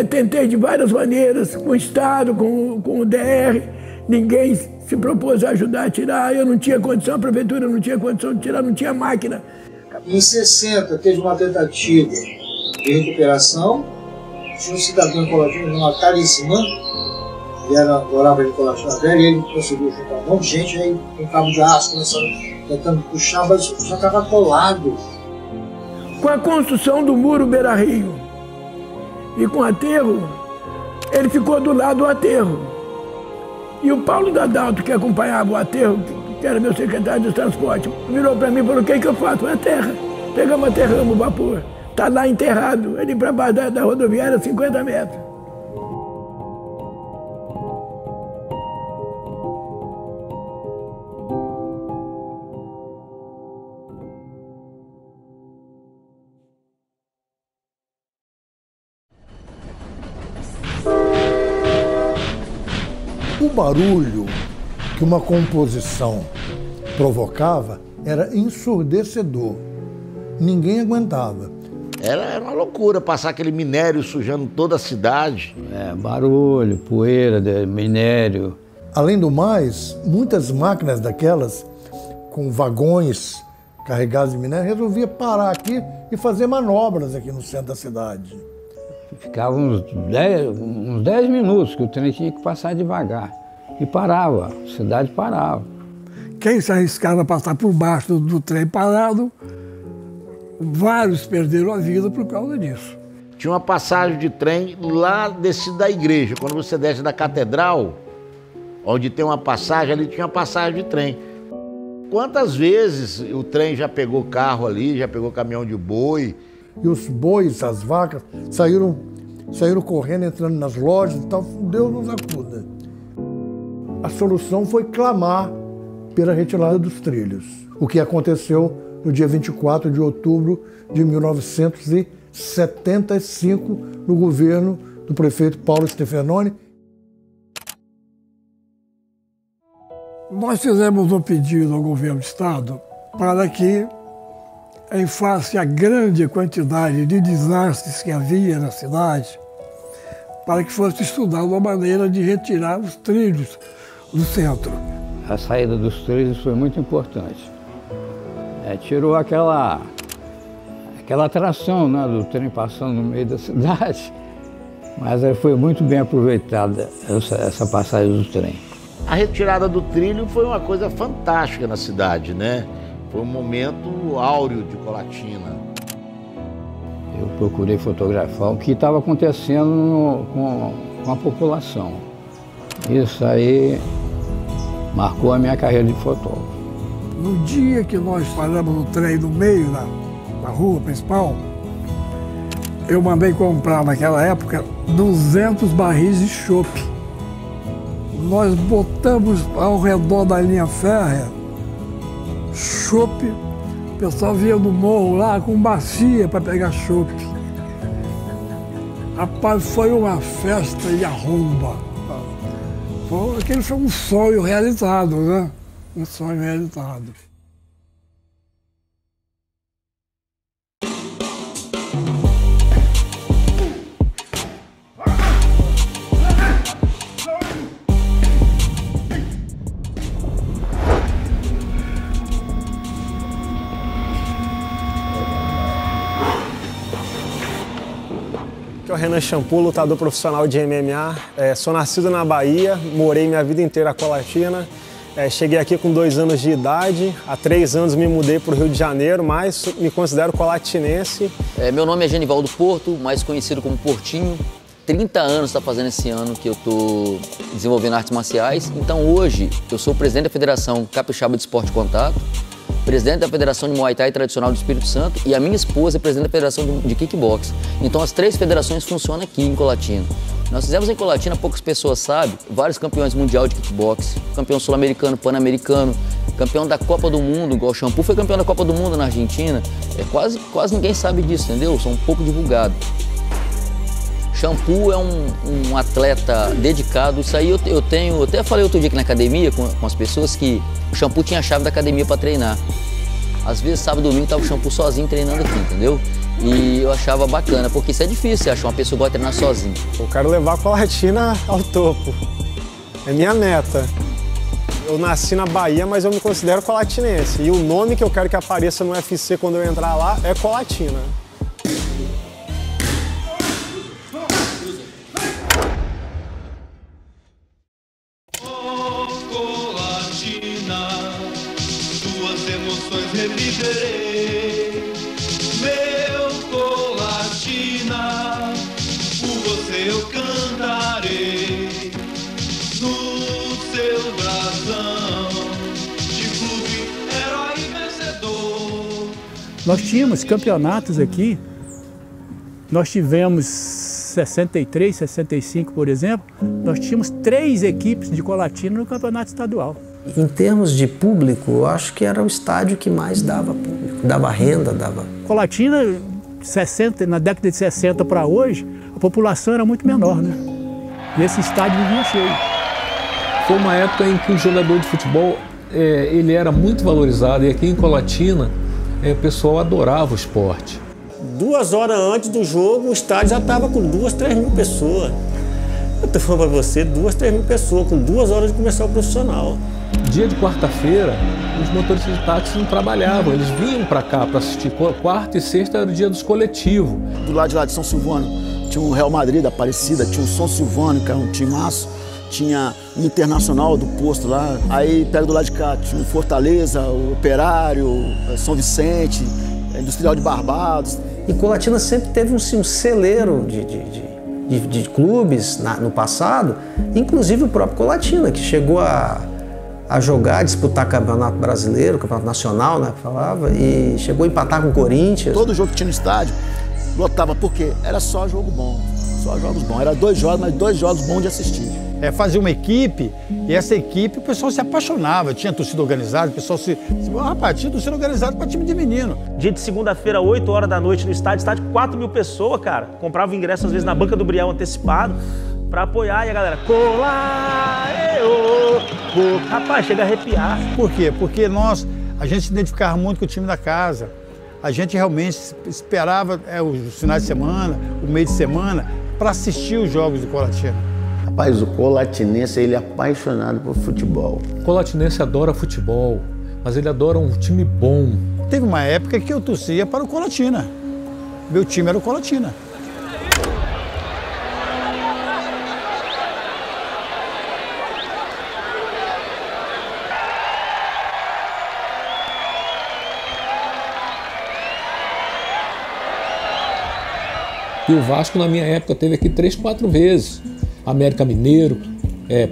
tentei de várias maneiras, com o Estado, com o DR, ninguém se propôs a ajudar a tirar, eu não tinha condição, a prefeitura não tinha condição de tirar, não tinha máquina. Em 60 teve uma tentativa de recuperação, tinha um cidadão em Colatina chamado Talismã, ele morava em Colatina Velha, e ele conseguiu juntar um monte de gente, aí com um cabo de aço, começando tentando puxar, mas já estava colado. Com a construção do muro Beira-Rio e com o aterro, ele ficou do lado do aterro. E o Paulo Dadalto, que acompanhava o aterro, que era meu secretário de transporte, virou para mim e falou: o que é que eu faço? É terra. Pegamos, aterramos o vapor. Está lá enterrado, ali para baixo da rodoviária, 50 metros. O barulho que uma composição provocava era ensurdecedor. Ninguém aguentava. Era uma loucura passar aquele minério sujando toda a cidade. Barulho, poeira, minério. Além do mais, muitas máquinas daquelas, com vagões carregados de minério, resolvia parar aqui e fazer manobras aqui no centro da cidade. Ficava uns 10 minutos que o trem tinha que passar devagar. E parava, a cidade parava. Quem se arriscava a passar por baixo do trem parado, vários perderam a vida por causa disso. Tinha uma passagem de trem lá descido da igreja. Quando você desce da catedral, onde tem uma passagem, ali tinha uma passagem de trem. Quantas vezes o trem já pegou carro ali, já pegou caminhão de boi? E os bois, as vacas, saíram correndo, entrando nas lojas e tal. Deus nos acuda. A solução foi clamar pela retirada dos trilhos, o que aconteceu no dia 24 de outubro de 1975, no governo do prefeito Paulo Stefanoni. Nós fizemos um pedido ao governo do estado para que, em face à grande quantidade de desastres que havia na cidade, para que fosse estudada uma maneira de retirar os trilhos do centro. A saída dos trilhos foi muito importante. Tirou aquela atração, né, do trem passando no meio da cidade, mas foi muito bem aproveitada essa passagem do trem. A retirada do trilho foi uma coisa fantástica na cidade, né? Foi um momento áureo de Colatina. Eu procurei fotografar o que estava acontecendo com a população. Isso aí marcou a minha carreira de fotógrafo. No dia que nós paramos no trem no meio da rua principal, eu mandei comprar naquela época 200 barris de chope. Nós botamos ao redor da linha férrea chope. O pessoal vinha do morro lá com bacia para pegar chope. Rapaz, foi uma festa e arromba. Aquele foi um sonho realizado, né? Um sonho realizado. Aqui é o Renan Champu, lutador profissional de MMA. Sou nascido na Bahia, morei minha vida inteira na Colatina. Cheguei aqui com 2 anos de idade, há 3 anos me mudei para o Rio de Janeiro, mas me considero colatinense. Meu nome é Genivaldo Porto, mais conhecido como Portinho. 30 anos está fazendo esse ano que eu estou desenvolvendo artes marciais. Então hoje eu sou presidente da Federação Capixaba de Esporte Contato, presidente da Federação de Muay Thai Tradicional do Espírito Santo e a minha esposa é presidente da Federação de Kickbox. Então as 3 federações funcionam aqui em Colatina. Nós fizemos em Colatina, poucas pessoas sabem, vários campeões mundial de kickbox, campeão sul-americano, pan-americano, campeão da Copa do Mundo, igual o Champu foi campeão da Copa do Mundo na Argentina. Quase ninguém sabe disso, entendeu? São um pouco divulgado. Champu é um atleta dedicado, isso aí eu até falei outro dia aqui na academia com as pessoas que o Champu tinha a chave da academia para treinar. Às vezes, sábado e domingo, tava o Champu sozinho treinando aqui, entendeu? E eu achava bacana, porque isso é difícil, você achar uma pessoa que vai treinar sozinho. Eu quero levar a Colatina ao topo, é minha meta. Eu nasci na Bahia, mas eu me considero colatinense. E o nome que eu quero que apareça no UFC quando eu entrar lá é Colatina. Reviverei, meu Colatina, por você eu cantarei, no seu brasão, de clube, herói vencedor. Nós tínhamos campeonatos aqui, nós tivemos 63, 65, por exemplo, nós tínhamos 3 equipes de Colatina no campeonato estadual. Em termos de público, eu acho que era o estádio que mais dava público, dava renda, dava... Colatina, na década de 60 para hoje, a população era muito menor, né? E esse estádio vivia cheio. Foi uma época em que o jogador de futebol ele era muito valorizado e aqui em Colatina o pessoal adorava o esporte. 2 horas antes do jogo, o estádio já estava com 2, 3 mil pessoas. Eu tô falando para você, 2, 3 mil pessoas, com 2 horas de começar o profissional. Dia de quarta-feira, os motoristas de táxi não trabalhavam, eles vinham para cá para assistir. Quarta e sexta era o dia dos coletivos. Do lado de lá de São Silvano, tinha o Real Madrid da Aparecida, tinha o São Silvano, que era um timaço, tinha o Internacional do Posto lá. Aí pega do lado de cá, tinha o Fortaleza, o Operário, São Vicente, Industrial de Barbados. E Colatina sempre teve um celeiro de clubes no passado, inclusive o próprio Colatina, que chegou a jogar, disputar campeonato brasileiro, campeonato nacional, né, falava, e chegou a empatar com o Corinthians. Todo jogo que tinha no estádio, lotava, porque era só jogo bom, só jogos bons. Era 2 jogos, mas 2 jogos bons de assistir. Fazia uma equipe, e essa equipe o pessoal se apaixonava, tinha torcida organizada, o pessoal rapaz, tinha torcida organizada para time de menino. Dia de segunda-feira, 8 horas da noite no estádio 4 mil pessoas, cara. Comprava ingresso às vezes na banca do Briel antecipado pra apoiar, e a galera, rapaz, chega a arrepiar. Por quê? Porque a gente se identificava muito com o time da casa. A gente realmente esperava os finais de semana, o meio de semana, para assistir os jogos do Colatina. Rapaz, o colatinense, ele é apaixonado por futebol. O colatinense adora futebol, mas ele adora um time bom. Teve uma época que eu torcia para o Colatina. Meu time era o Colatina. E o Vasco, na minha época, teve aqui 3, 4 vezes. América Mineiro,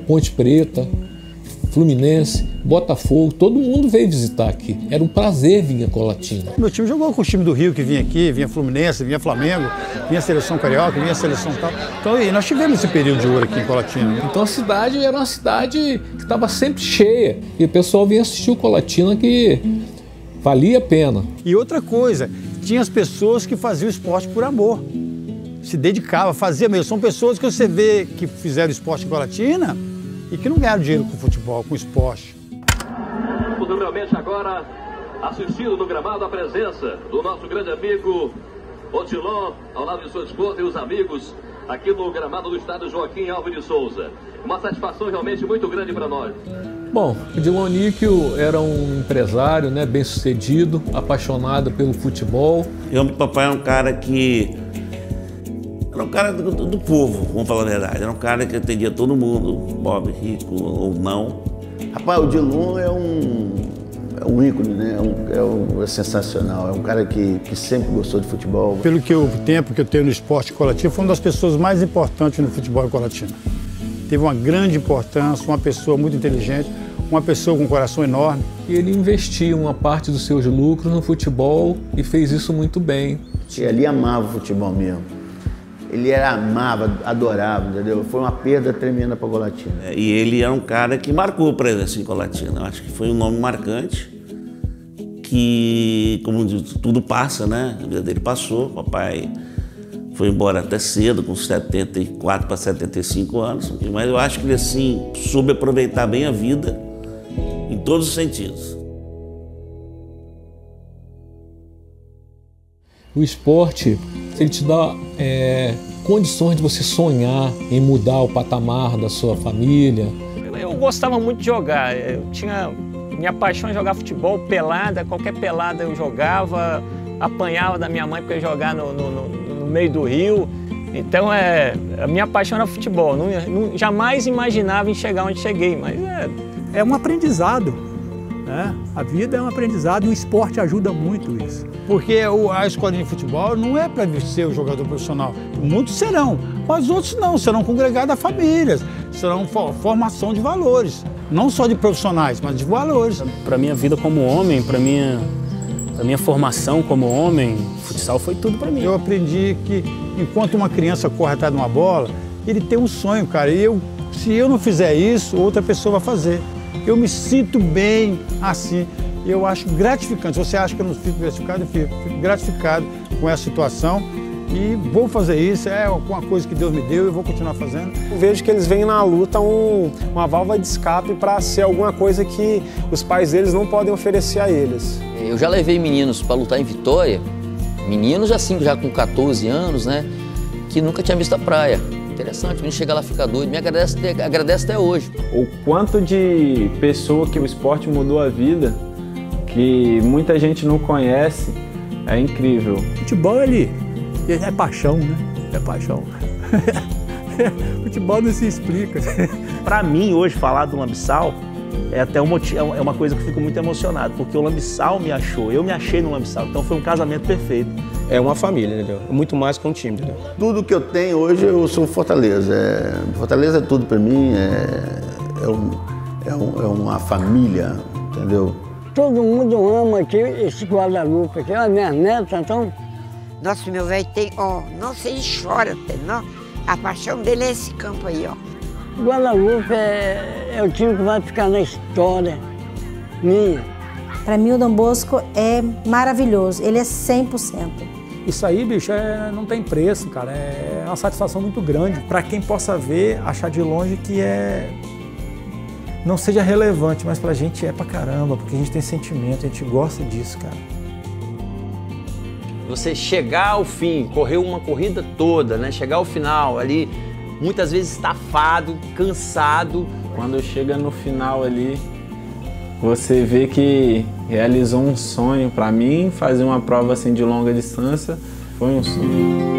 Ponte Preta, Fluminense, Botafogo, todo mundo veio visitar aqui. Era um prazer vir a Colatina. Meu time jogou com o time do Rio que vinha aqui, vinha Fluminense, vinha Flamengo, vinha a Seleção Carioca, vinha a Seleção tal. Então, e nós tivemos esse período de ouro aqui em Colatina. Então a cidade era uma cidade que estava sempre cheia. E o pessoal vinha assistir o Colatina, que valia a pena. E outra coisa, tinha as pessoas que faziam esporte por amor. Se dedicava, fazia mesmo. São pessoas que você vê que fizeram esporte em Colatina e que não ganharam dinheiro com futebol, com esporte. Estamos realmente agora assistindo no gramado a presença do nosso grande amigo Odilon, ao lado de sua esposa e os amigos, aqui no gramado do estádio Joaquim Alves de Souza. Uma satisfação realmente muito grande para nós. Bom, o Odilon Níquel era um empresário, né, bem sucedido, apaixonado pelo futebol. Meu papai é um cara que... Era um cara do povo, vamos falar a verdade. Era um cara que atendia todo mundo, pobre, rico ou não. Rapaz, o Odilon é um ícone, né? É sensacional. É um cara que sempre gostou de futebol. Pelo tempo que eu tenho no esporte coletivo, foi uma das pessoas mais importantes no futebol colatina. Teve uma grande importância, uma pessoa muito inteligente, uma pessoa com um coração enorme. E ele investia uma parte dos seus lucros no futebol e fez isso muito bem. E ele amava o futebol mesmo. Ele amava, adorava, entendeu? Foi uma perda tremenda para Colatina. E ele era um cara que marcou a presença em Colatina. Eu acho que foi um nome marcante, que, como tudo passa, né? A vida dele passou. O papai foi embora até cedo, com 74 para 75 anos. Mas eu acho que ele, assim, soube aproveitar bem a vida em todos os sentidos. O esporte, ele te dá condições de você sonhar em mudar o patamar da sua família. Eu gostava muito de jogar. Eu tinha minha paixão em jogar futebol, pelada, qualquer pelada eu jogava, apanhava da minha mãe para eu jogar no meio do rio. Então a minha paixão era futebol. Jamais imaginava em chegar onde cheguei, mas é um aprendizado. A vida é um aprendizado e o esporte ajuda muito isso. Porque a escolinha de futebol não é para ser o jogador profissional. Muitos serão, mas outros não. Serão congregados a famílias, serão formação de valores. Não só de profissionais, mas de valores. Para minha vida como homem, para minha formação como homem, futsal foi tudo para mim. Eu aprendi que enquanto uma criança corre atrás de uma bola, ele tem um sonho, cara. E se eu não fizer isso, outra pessoa vai fazer. Eu me sinto bem assim, eu acho gratificante. Se você acha que eu não fico gratificado, eu fico gratificado com essa situação e vou fazer isso, é uma coisa que Deus me deu e vou continuar fazendo. Eu vejo que eles veem na luta uma válvula de escape para ser alguma coisa que os pais deles não podem oferecer a eles. Eu já levei meninos para lutar em Vitória, meninos assim, já com 14 anos, né? Que nunca tinha visto a praia. Interessante, a gente chega lá, fica doido, me agradece até hoje. O quanto de pessoa que o esporte mudou a vida, que muita gente não conhece, é incrível. Futebol, ele é paixão, né? É paixão. Futebol não se explica. Para mim, hoje, falar do Lambissal é até é uma coisa que eu fico muito emocionado, porque o Lambissal me achou, eu me achei no Lambissal, então foi um casamento perfeito. É uma família, entendeu? Muito mais que um time, entendeu? Tudo que eu tenho hoje, eu sou Fortaleza. Fortaleza é tudo para mim, é uma família, entendeu? Todo mundo ama aqui esse Guadalupe, aqui, a minha neta, então... Nossa, meu velho tem, ó, não sei, ele chora até, não. A paixão dele é esse campo aí, ó. Guadalupe é o time que vai ficar na história minha. Para mim, o Dom Bosco é maravilhoso, ele é 100%. Isso aí, bicho, não tem preço, cara. É uma satisfação muito grande. Para quem possa ver, achar de longe que não seja relevante, mas pra gente é pra caramba, porque a gente tem sentimento, a gente gosta disso, cara. Você chegar ao fim, correr uma corrida toda, né? Chegar ao final ali, muitas vezes estafado, cansado. Quando chega no final ali, você vê que realizou um sonho. Para mim, fazer uma prova assim de longa distância foi um sonho.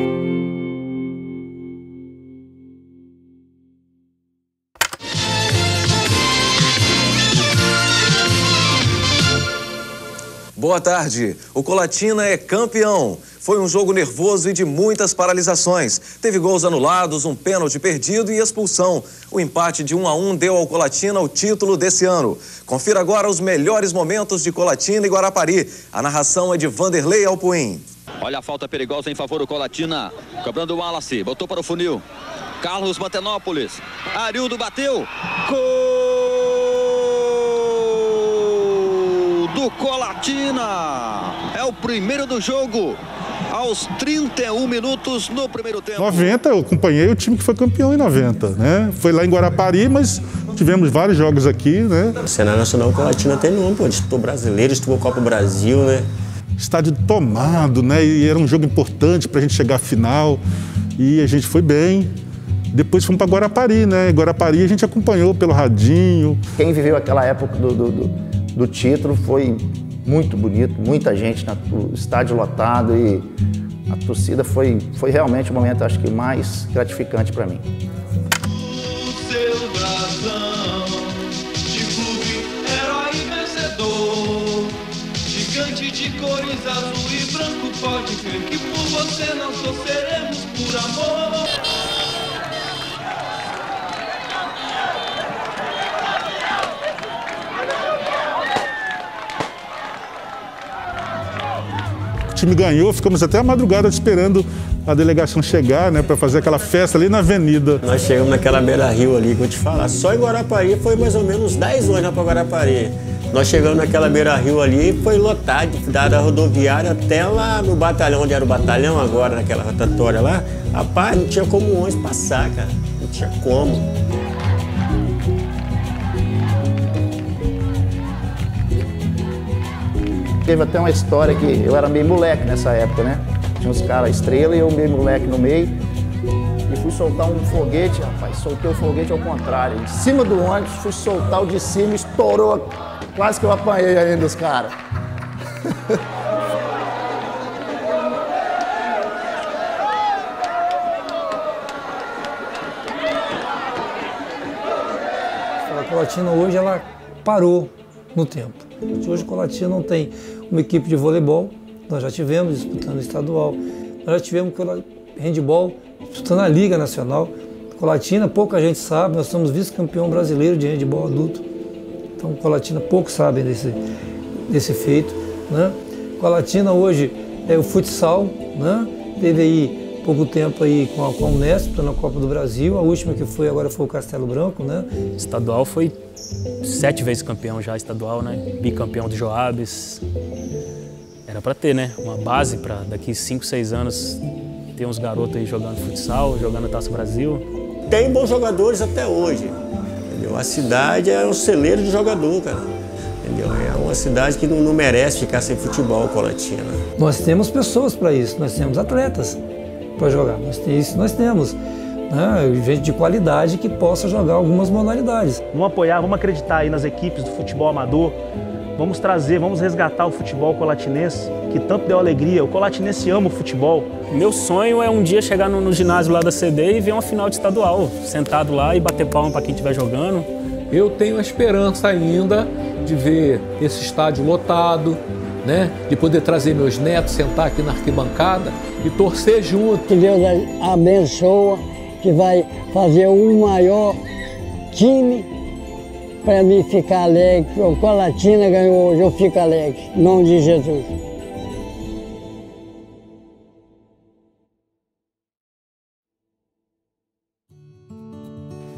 Boa tarde. O Colatina é campeão. Foi um jogo nervoso e de muitas paralisações. Teve gols anulados, um pênalti perdido e expulsão. O empate de 1-1 deu ao Colatina o título desse ano. Confira agora os melhores momentos de Colatina e Guarapari. A narração é de Vanderlei Alpuim. Olha a falta perigosa em favor do Colatina. Cobrando o Wallace, botou para o funil. Carlos Mantenópolis. Arildo bateu. Gol do Colatina. É o primeiro do jogo. Aos 31 minutos no primeiro tempo. 90, eu acompanhei o time que foi campeão em 90, né? Foi lá em Guarapari, mas tivemos vários jogos aqui, né? O cenário nacional Colatina tem nome, pô. Disputou brasileiro, disputou Copa Brasil, né? Estádio tomado, né? E era um jogo importante pra gente chegar à final. E a gente foi bem. Depois fomos para Guarapari, né? Em Guarapari a gente acompanhou pelo radinho. Quem viveu aquela época do título foi muito bonito, muita gente no estádio lotado e a torcida foi realmente o momento, acho que, mais gratificante para mim. O seu brasão de clube, herói vencedor, gigante de cores azul e branco, pode crer que por você nós torceremos por amor. O time ganhou, ficamos até a madrugada esperando a delegação chegar, né, para fazer aquela festa ali na avenida. Nós chegamos naquela beira-rio ali, que eu vou te falar. Só em Guarapari foi mais ou menos 10 horas para Guarapari. Nós chegamos naquela beira-rio ali, foi lotado, da rodoviária até lá no batalhão, onde era o batalhão agora, naquela rotatória lá. Rapaz, não tinha como o ônibus passar, cara. Não tinha como. Teve até uma história que eu era meio moleque nessa época, né? Tinha uns caras estrela e eu meio moleque no meio. E fui soltar um foguete, rapaz. Soltei o foguete ao contrário. Em cima do ônibus, fui soltar o de cima, estourou. Quase que eu apanhei ainda os caras. A Colatina hoje ela parou no tempo. Hoje a Colatina não tem uma equipe de voleibol, nós já tivemos disputando o estadual, nós já tivemos handebol disputando a Liga Nacional. Colatina, pouca gente sabe, nós somos vice-campeão brasileiro de handebol adulto. Então Colatina poucos sabem desse feito, né? Colatina hoje é o futsal, né? Teve aí pouco tempo aí com a Unesp, na Copa do Brasil, a última que foi agora foi o Castelo Branco, né? Estadual foi 7 vezes campeão já estadual, né? Bicampeão do Joabes. Era para ter, né? Uma base para daqui 5, 6 anos ter uns garotos aí jogando futsal, jogando a Taça Brasil. Tem bons jogadores até hoje, entendeu? A cidade é um celeiro de jogador, cara, entendeu? É uma cidade que não merece ficar sem futebol, Colatina. Nós temos pessoas para isso, nós temos atletas para jogar, nós temos gente de qualidade que possa jogar algumas modalidades. Vamos apoiar, vamos acreditar aí nas equipes do futebol amador, vamos resgatar o futebol colatinense, que tanto deu alegria. O colatinense ama o futebol. Meu sonho é um dia chegar no ginásio lá da CD e ver uma final de estadual, sentado lá e bater palma para quem estiver jogando. Eu tenho a esperança ainda de ver esse estádio lotado, né? De poder trazer meus netos, sentar aqui na arquibancada e torcer junto. Que Deus abençoa, que vai fazer um maior time para mim ficar alegre. O Colatina ganhou hoje, eu fico alegre. Em nome de Jesus.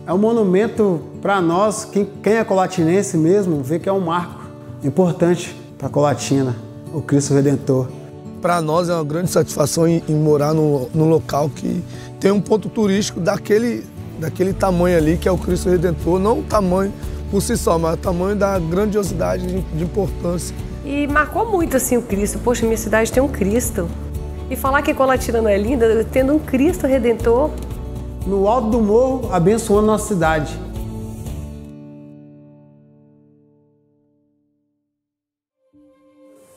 É um monumento para nós, quem é colatinense mesmo, vê que é um marco importante para Colatina, o Cristo Redentor. Para nós é uma grande satisfação em morar num local que tem um ponto turístico daquele tamanho ali, que é o Cristo Redentor, não o tamanho por si só, mas o tamanho da grandiosidade, de importância. E marcou muito assim o Cristo. Poxa, minha cidade tem um Cristo. E falar que Colatina não é linda, tendo um Cristo Redentor. No alto do morro, abençoando nossa cidade.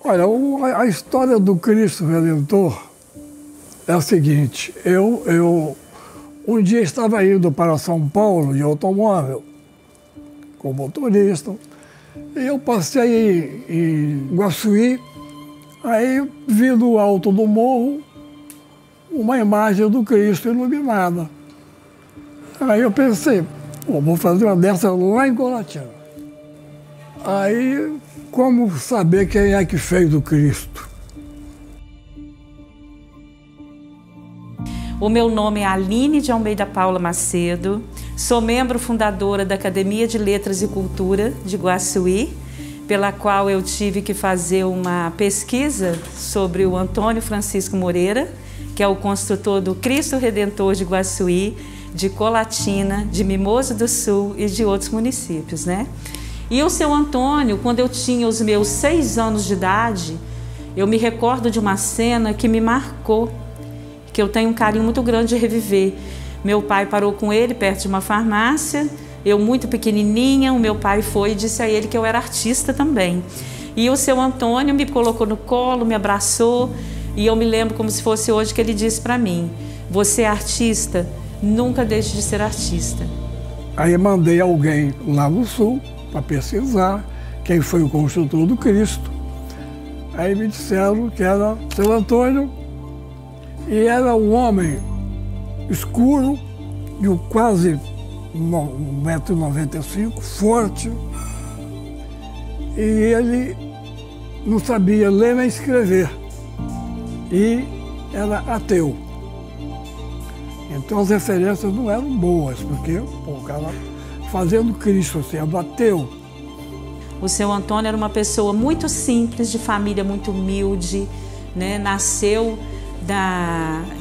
Olha, a história do Cristo Redentor é a seguinte. Eu um dia estava indo para São Paulo de automóvel, com motorista, e eu passei em Guaçuí, aí vi no alto do morro uma imagem do Cristo iluminada. Aí eu pensei, vou fazer uma dessa lá em Colatina. Aí, como saber quem é que fez o Cristo? O meu nome é Aline de Almeida Paula Macedo, sou membro fundadora da Academia de Letras e Cultura de Guaçuí, pela qual eu tive que fazer uma pesquisa sobre o Antônio Francisco Moreira, que é o construtor do Cristo Redentor de Guaçuí, de Colatina, de Mimoso do Sul e de outros municípios, né? E o seu Antônio, quando eu tinha os meus 6 anos de idade, eu me recordo de uma cena que me marcou, que eu tenho um carinho muito grande de reviver. Meu pai parou com ele perto de uma farmácia, eu muito pequenininha, o meu pai foi e disse a ele que eu era artista também. E o seu Antônio me colocou no colo, me abraçou, e eu me lembro como se fosse hoje que ele disse para mim, você é artista? Nunca deixe de ser artista. Aí mandei alguém lá no sul para pesquisar quem foi o construtor do Cristo. Aí me disseram que era seu Antônio e era um homem escuro, de quase 1,95 m, forte. E ele não sabia ler nem escrever. E era ateu. Então as referências não eram boas, porque o cara fazendo Cristo sendo ateu. O seu Antônio era uma pessoa muito simples, de família muito humilde, né? Nasceu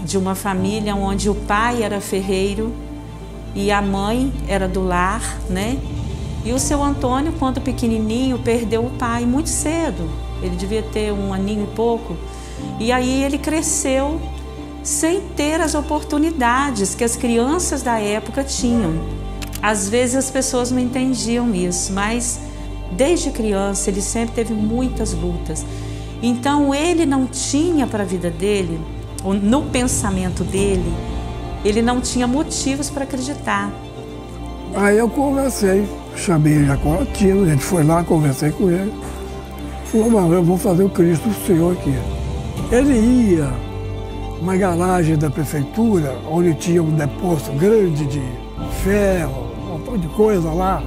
de uma família onde o pai era ferreiro e a mãe era do lar, né? E o seu Antônio, quando pequenininho, perdeu o pai muito cedo. Ele devia ter 1 aninho e pouco. E aí ele cresceu sem ter as oportunidades que as crianças da época tinham. Às vezes as pessoas não entendiam isso, mas desde criança ele sempre teve muitas lutas. Então ele não tinha para a vida dele, ou no pensamento dele, ele não tinha motivos para acreditar. Aí eu conversei, chamei ele a Colatina, a gente foi lá, conversei com ele. Falou, mas eu vou fazer o Cristo do Senhor aqui. Ele ia numa garagem da prefeitura, onde tinha um depósito grande de ferro, um montão de coisa lá.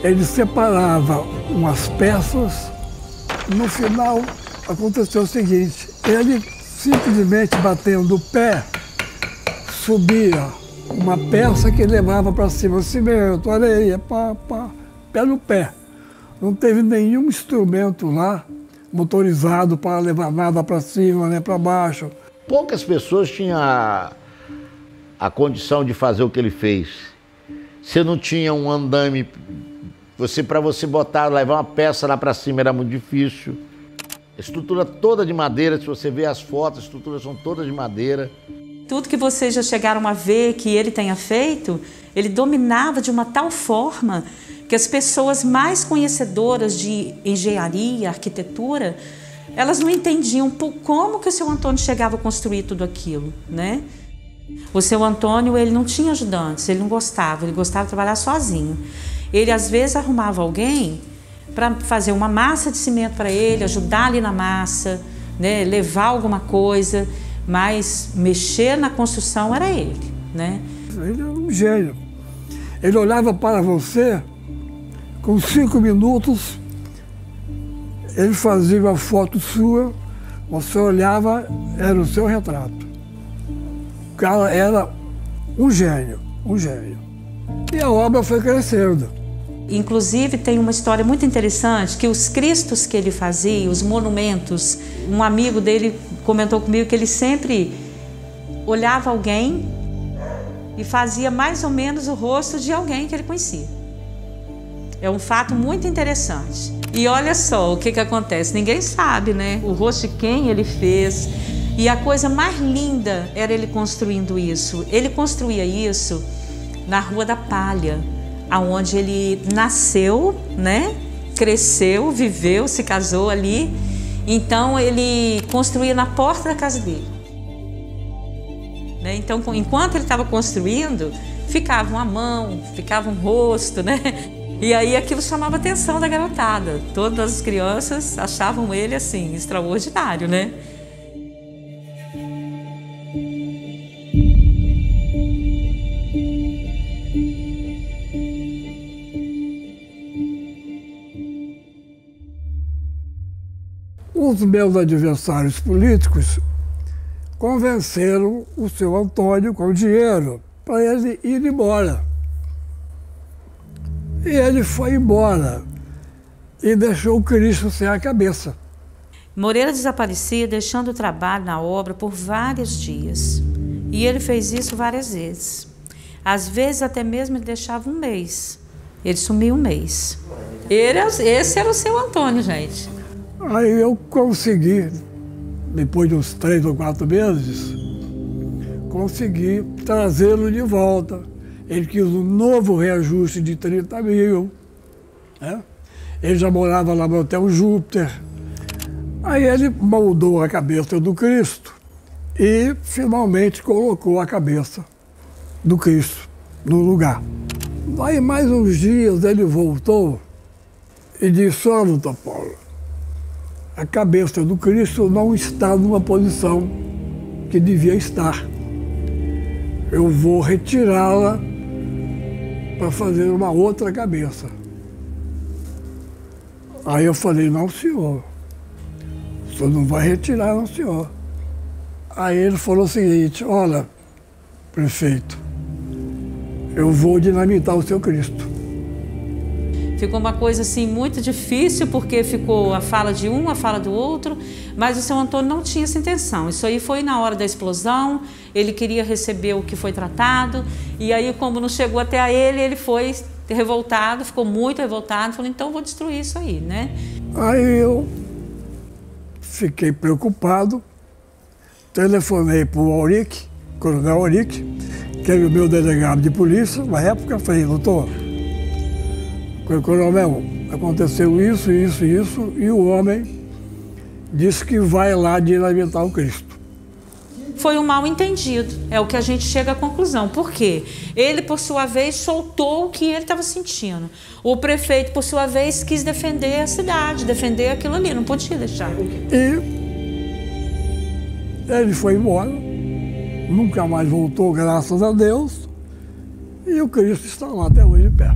Ele separava umas peças. No final, aconteceu o seguinte, ele simplesmente batendo o pé, subia uma peça que levava para cima, cimento, areia, pé no pé. Não teve nenhum instrumento lá motorizado para levar nada para cima, nem para baixo. Poucas pessoas tinham a condição de fazer o que ele fez. Você não tinha um andame Para você botar, levar uma peça lá para cima era muito difícil. A estrutura toda de madeira, se você ver as fotos, as estruturas são todas de madeira. Tudo que vocês já chegaram a ver que ele tenha feito, ele dominava de uma tal forma que as pessoas mais conhecedoras de engenharia, arquitetura, elas não entendiam como que o seu Antônio chegava a construir tudo aquilo, né? O seu Antônio, ele não tinha ajudantes, ele gostava de trabalhar sozinho. Ele, às vezes, arrumava alguém para fazer uma massa de cimento para ele, ajudar ali na massa, né? Levar alguma coisa, mas mexer na construção era ele, né? Ele era um gênio. Ele olhava para você, com 5 minutos, ele fazia uma foto sua, você olhava, era o seu retrato. O cara era um gênio, um gênio. E a obra foi crescendo. Inclusive, tem uma história muito interessante, que os cristos que ele fazia, os monumentos, um amigo dele comentou comigo que ele sempre olhava alguém e fazia mais ou menos o rosto de alguém que ele conhecia. É um fato muito interessante. E olha só o que acontece, ninguém sabe, né? O rosto de quem ele fez. E a coisa mais linda era ele construindo isso. Ele construía isso na Rua da Palha, aonde ele nasceu, né? Cresceu, viveu, se casou ali. Então ele construía na porta da casa dele. Né? Então, enquanto ele estava construindo, ficava uma mão, ficava um rosto, né? E aí aquilo chamava a atenção da garotada. Todas as crianças achavam ele assim, extraordinário, né? Os meus adversários políticos convenceram o seu Antônio com dinheiro para ele ir embora. E ele foi embora e deixou o Cristo sem a cabeça. Moreira desaparecia deixando o trabalho na obra por vários dias. E ele fez isso várias vezes. Às vezes até mesmo ele deixava um mês. Ele sumiu um mês. Esse era o seu Antônio, gente. Aí eu consegui, depois de uns 3 ou 4 meses, consegui trazê-lo de volta. Ele quis um novo reajuste de 30 mil. Né? Ele já morava lá no Hotel Júpiter. Aí ele moldou a cabeça do Cristo e finalmente colocou a cabeça do Cristo no lugar. Aí mais uns dias ele voltou e disse: "Ó, doutor Paulo, a cabeça do Cristo não está numa posição que devia estar. Eu vou retirá-la para fazer uma outra cabeça." Aí eu falei: "Não, senhor. O senhor não vai retirar, não, senhor." Aí ele falou o seguinte: "Olha, prefeito, eu vou dinamitar o seu Cristo." Ficou uma coisa assim muito difícil, porque ficou a fala de um, a fala do outro, mas o seu Antônio não tinha essa intenção. Isso aí foi na hora da explosão, ele queria receber o que foi tratado, e aí como não chegou até a ele foi revoltado, ficou muito revoltado, falou: "Então vou destruir isso aí", né? Aí eu fiquei preocupado, telefonei para o Auric, Coronel Auric, que era o meu delegado de polícia, na época. Falei: "Doutor, coronel, aconteceu isso, isso, isso", e o homem disse que vai lá dinamitar o Cristo. Foi um mal entendido, é o que a gente chega à conclusão. Por quê? Ele, por sua vez, soltou o que ele estava sentindo. O prefeito, por sua vez, quis defender a cidade, defender aquilo ali, não podia deixar. E ele foi embora, nunca mais voltou, graças a Deus, e o Cristo está lá até hoje de pé.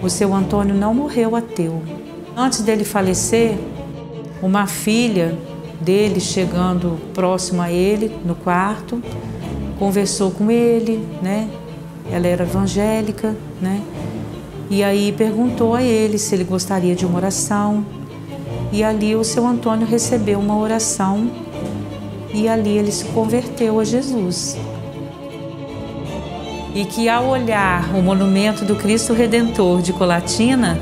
O seu Antônio não morreu ateu. Antes dele falecer, uma filha dele, chegando próximo a ele, no quarto, conversou com ele, né? Ela era evangélica, né? E aí perguntou a ele se ele gostaria de uma oração. E ali o seu Antônio recebeu uma oração e ali ele se converteu a Jesus. E que ao olhar o monumento do Cristo Redentor de Colatina,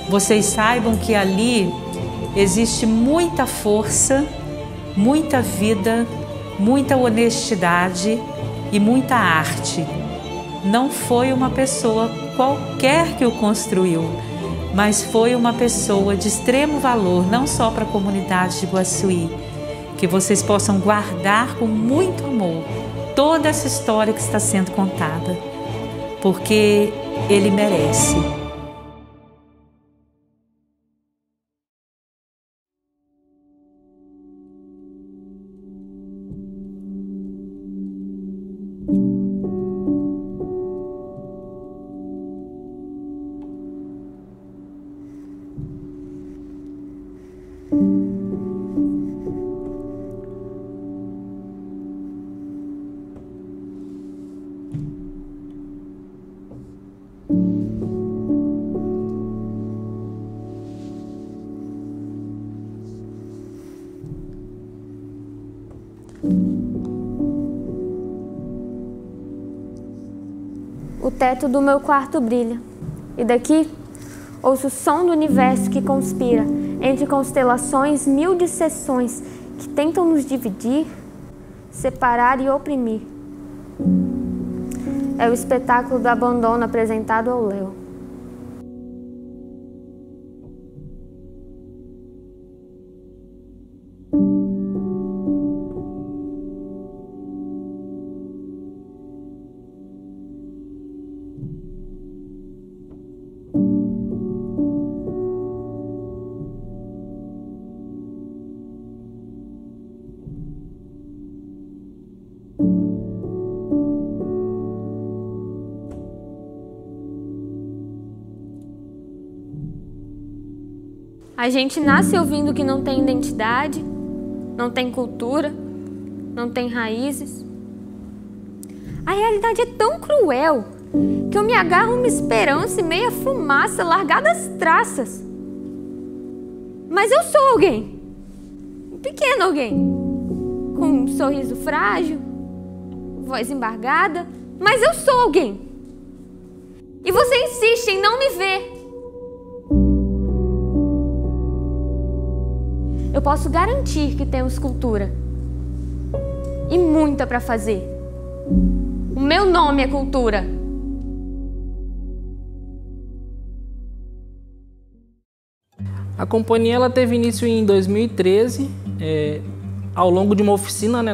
vocês saibam que ali existe muita força, muita vida, muita honestidade e muita arte. Não foi uma pessoa qualquer que o construiu, mas foi uma pessoa de extremo valor, não só para a comunidade de Iguaçuí, que vocês possam guardar com muito amor toda essa história que está sendo contada, porque ele merece. O teto do meu quarto brilha, e daqui ouço o som do universo que conspira entre constelações, mil disseções que tentam nos dividir, separar e oprimir. É o espetáculo do abandono apresentado ao Léo. A gente nasce ouvindo que não tem identidade, não tem cultura, não tem raízes. A realidade é tão cruel que eu me agarro a uma esperança e meia fumaça largada às traças. Mas eu sou alguém, um pequeno alguém, com um sorriso frágil, voz embargada, mas eu sou alguém. E você insiste em não me ver. Eu posso garantir que temos cultura e muita para fazer. O meu nome é cultura. A companhia ela teve início em 2013. Ao longo de uma oficina, né,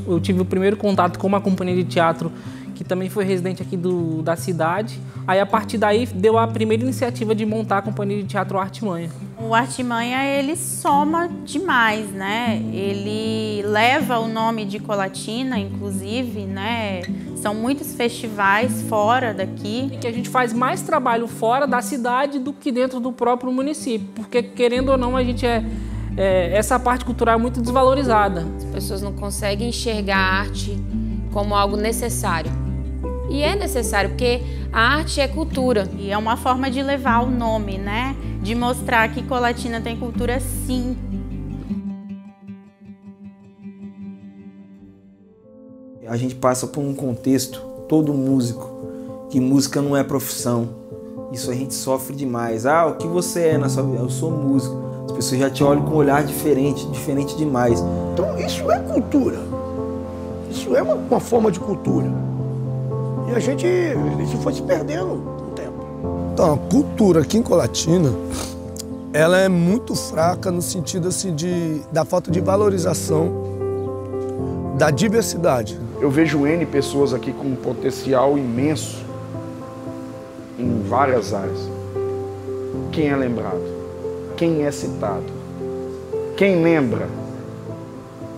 eu tive o primeiro contato com uma companhia de teatro que também foi residente aqui da cidade. Aí, a partir daí, deu a primeira iniciativa de montar a companhia de teatro Artimanha. O Artimanha, ele soma demais, né? Ele leva o nome de Colatina, inclusive, né? São muitos festivais fora daqui. E que a gente faz mais trabalho fora da cidade do que dentro do próprio município. Porque, querendo ou não, a gente essa parte cultural é muito desvalorizada. As pessoas não conseguem enxergar a arte como algo necessário. E é necessário, porque a arte é cultura. E é uma forma de levar o nome, né? De mostrar que Colatina tem cultura, sim. A gente passa por um contexto, todo músico, que música não é profissão. Isso a gente sofre demais. O que você é na sua vida? Eu sou músico. As pessoas já te olham com um olhar diferente demais. Então isso é cultura. Isso é uma forma de cultura. E isso foi se perdendo com o tempo. Então, a cultura aqui em Colatina, ela é muito fraca no sentido assim, da falta de valorização da diversidade. Eu vejo N pessoas aqui com um potencial imenso em várias áreas. Quem é lembrado? Quem é citado? Quem lembra?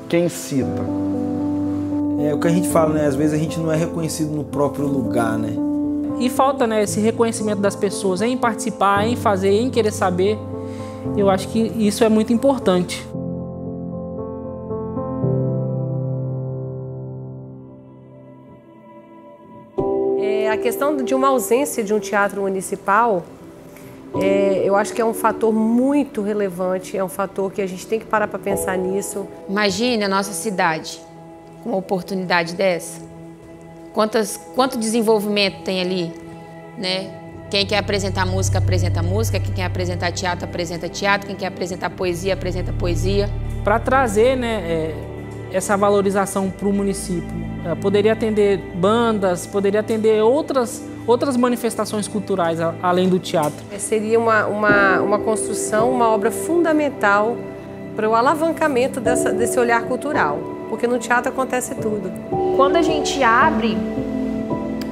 Quem cita? É o que a gente fala, né? Às vezes a gente não é reconhecido no próprio lugar, né? E falta, né, esse reconhecimento das pessoas em participar, em fazer, em querer saber. Eu acho que isso é muito importante. A questão de uma ausência de um teatro municipal Eu acho que é um fator muito relevante, é um fator que a gente tem que parar para pensar nisso. Imagine a nossa cidade com uma oportunidade dessa. Quanto desenvolvimento tem ali, né? Quem quer apresentar música, apresenta música. Quem quer apresentar teatro, apresenta teatro. Quem quer apresentar poesia, apresenta poesia. Para trazer, né, essa valorização para o município, poderia atender bandas, poderia atender outras manifestações culturais além do teatro. Seria uma construção, uma obra fundamental para o alavancamento desse olhar cultural, porque no teatro acontece tudo. Quando a gente abre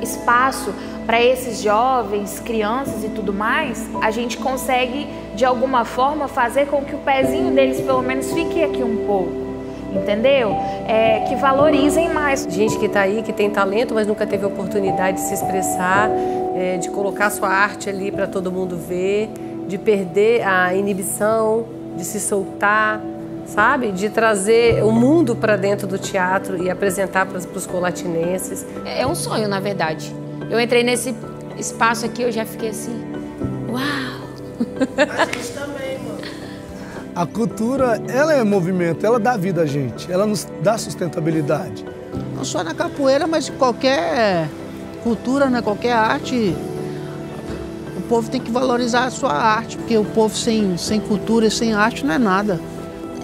espaço para esses jovens, crianças e tudo mais, a gente consegue, de alguma forma, fazer com que o pezinho deles, pelo menos, fique aqui um pouco, entendeu? Que valorizem mais. Gente que está aí, que tem talento, mas nunca teve oportunidade de se expressar, de colocar sua arte ali para todo mundo ver, de perder a inibição, de se soltar, sabe? De trazer o mundo para dentro do teatro e apresentar para os colatinenses. É um sonho, na verdade. Eu entrei nesse espaço aqui, eu já fiquei assim, uau! A gente também, mano. A cultura, ela é movimento, ela dá vida a gente, ela nos dá sustentabilidade. Não só na capoeira, mas qualquer cultura, né? Qualquer arte, o povo tem que valorizar a sua arte, porque o povo sem cultura e sem arte não é nada.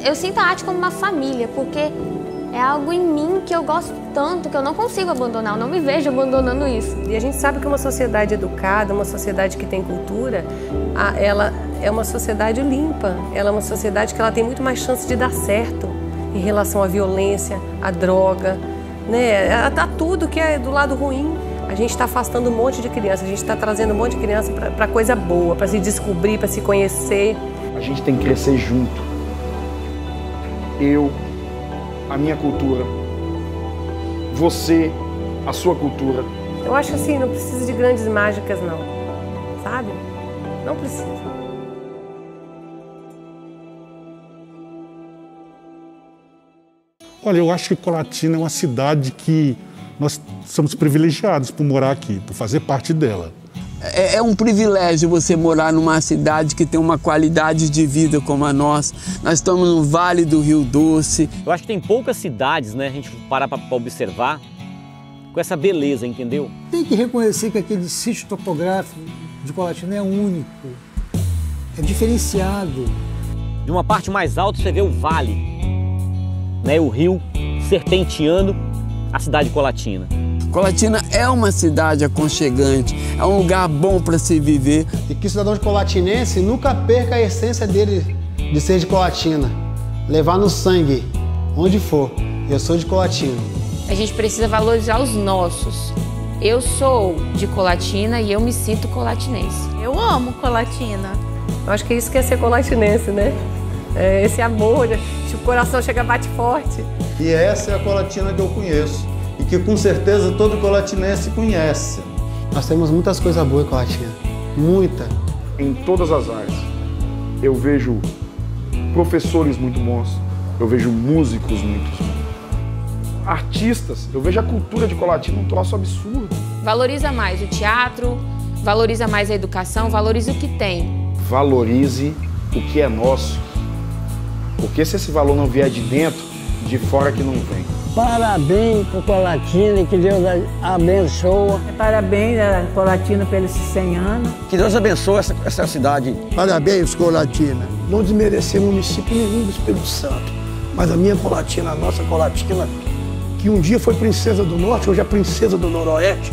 Eu sinto a arte como uma família, porque é algo em mim que eu gosto tanto, que eu não consigo abandonar, eu não me vejo abandonando isso. E a gente sabe que uma sociedade educada, uma sociedade que tem cultura, ela é uma sociedade limpa, ela é uma sociedade que ela tem muito mais chance de dar certo em relação à violência, à droga, né? A tudo que é do lado ruim. A gente está afastando um monte de criança, a gente está trazendo um monte de criança para coisa boa, para se descobrir, para se conhecer. A gente tem que crescer junto. A minha cultura, você, a sua cultura. Eu acho assim, não precisa de grandes mágicas não, sabe? Não precisa. Olha, eu acho que Colatina é uma cidade que nós somos privilegiados por morar aqui, por fazer parte dela. É um privilégio você morar numa cidade que tem uma qualidade de vida como a nossa. Nós estamos no Vale do Rio Doce. Eu acho que tem poucas cidades, né, a gente parar para observar, com essa beleza, entendeu? Tem que reconhecer que aquele sítio topográfico de Colatina é único, é diferenciado. De uma parte mais alta você vê o vale, né, o rio serpenteando a cidade de Colatina. Colatina é uma cidade aconchegante, é um lugar bom para se viver. E que o cidadão de colatinense nunca perca a essência dele de ser de Colatina. Levar no sangue, onde for. Eu sou de Colatina. A gente precisa valorizar os nossos. Eu sou de Colatina e eu me sinto colatinense. Eu amo Colatina. Eu acho que isso que é ser colatinense, né? Esse amor, o coração chega, bate forte. E essa é a Colatina que eu conheço. E que com certeza todo colatinense conhece. Nós temos muitas coisas boas em Colatina, muita. Em todas as áreas. Eu vejo professores muito bons, eu vejo músicos muito bons, artistas, eu vejo a cultura de Colatina um troço absurdo. Valoriza mais o teatro, valoriza mais a educação, valoriza o que tem. Valorize o que é nosso, porque se esse valor não vier de dentro, de fora que não vem. Parabéns para Colatina, que Deus abençoe. Parabéns a Colatina pelos 100 anos. Que Deus abençoe essa cidade. Parabéns, Colatina. Não desmerecer município nenhum do Espírito Santo, mas a minha Colatina, a nossa Colatina, que um dia foi princesa do Norte, hoje é princesa do Noroeste,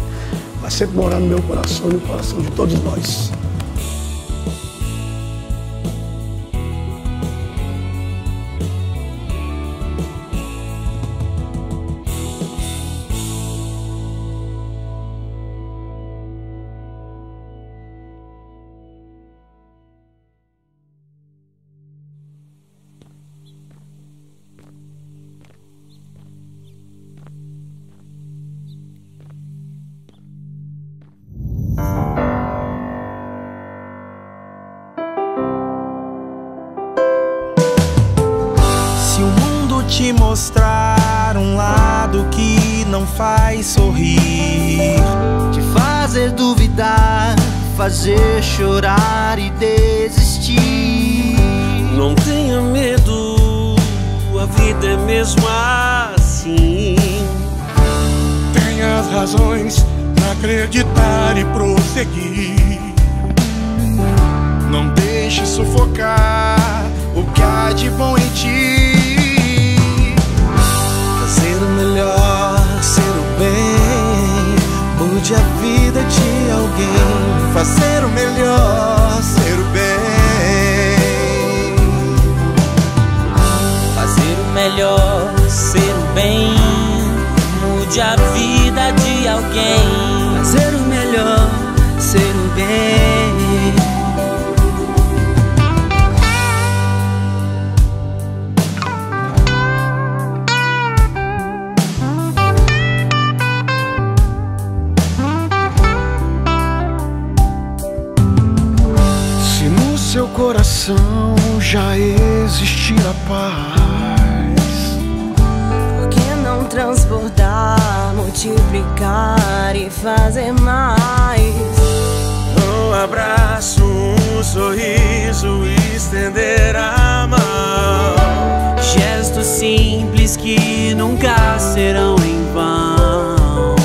vai sempre morar no meu coração e no coração de todos nós. Te mostrar um lado que não faz sorrir, te fazer duvidar, fazer chorar e desistir. Não tenha medo, a vida é mesmo assim. Tenha as razões pra acreditar e prosseguir. Não deixe sufocar o que há de bom em ti. Fazer o melhor, ser o bem, mude a vida de alguém. Fazer o melhor, ser o bem. Fazer o melhor, ser o bem, mude a vida de alguém. Fazer o melhor, ser o bem. Seu coração já existir a paz. Por que não transbordar, multiplicar e fazer mais? Um abraço, um sorriso, estender a mão. Gestos simples que nunca serão em vão.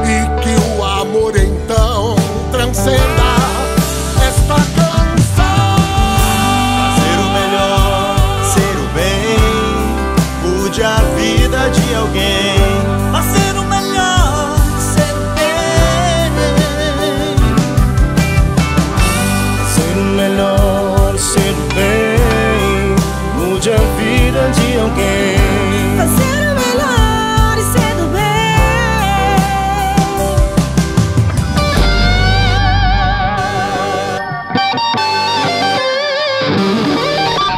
E que o amor então transcenda esta canção. A vida de alguém. Fazer o melhor, ser o bem. Ser o melhor, ser o bem, mude a vida de alguém. Fazer o melhor e ser do bem.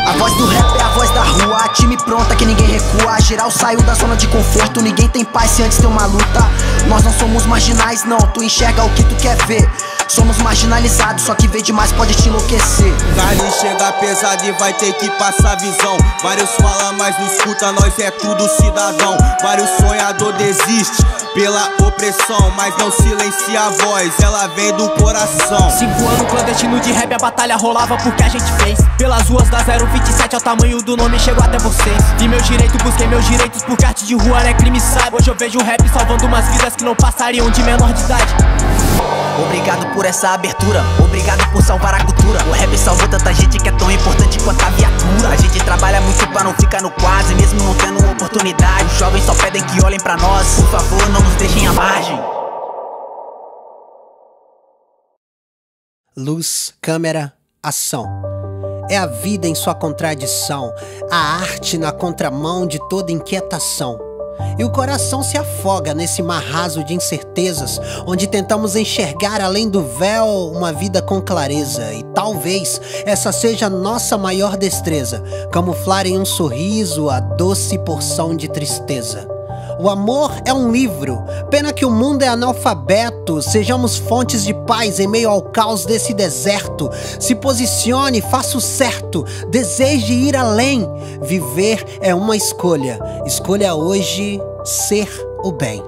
A voz do rap é a voz da rua, time pronta que ninguém recua. Geral saiu da zona de conforto, ninguém tem paz se antes tem uma luta. Nós não somos marginais não, tu enxerga o que tu quer ver. Somos marginalizados, só que ver demais pode te enlouquecer. Carne chega pesado e vai ter que passar visão. Vários falam, mas não escuta, nós é tudo cidadão. Vários sonhador desiste pela opressão, mas não silencia a voz, ela vem do coração. 5 anos clandestino de rap, a batalha rolava porque a gente fez. Pelas ruas da 027 ao tamanho do nome chegou até vocês. Vi meus direitos, busquei meus direitos, porque arte de rua não é crime, sabe? Hoje eu vejo o rap salvando umas vidas que não passariam de menor de idade. Obrigado por essa abertura, obrigado por salvar a cultura. O rap salvou tanta gente que é tão importante quanto a viatura. A gente trabalha muito pra não ficar no quase, mesmo não tendo oportunidade. Os jovens só pedem que olhem pra nós, por favor não nos deixem à margem. Luz, câmera, ação. É a vida em sua contradição, a arte na contramão de toda inquietação. E o coração se afoga nesse mar raso de incertezas, onde tentamos enxergar além do véu uma vida com clareza. E talvez essa seja a nossa maior destreza, camuflar em um sorriso a doce porção de tristeza. O amor é um livro, pena que o mundo é analfabeto. Sejamos fontes de paz em meio ao caos desse deserto. Se posicione, faça o certo, deseje ir além. Viver é uma escolha, escolha hoje ser o bem.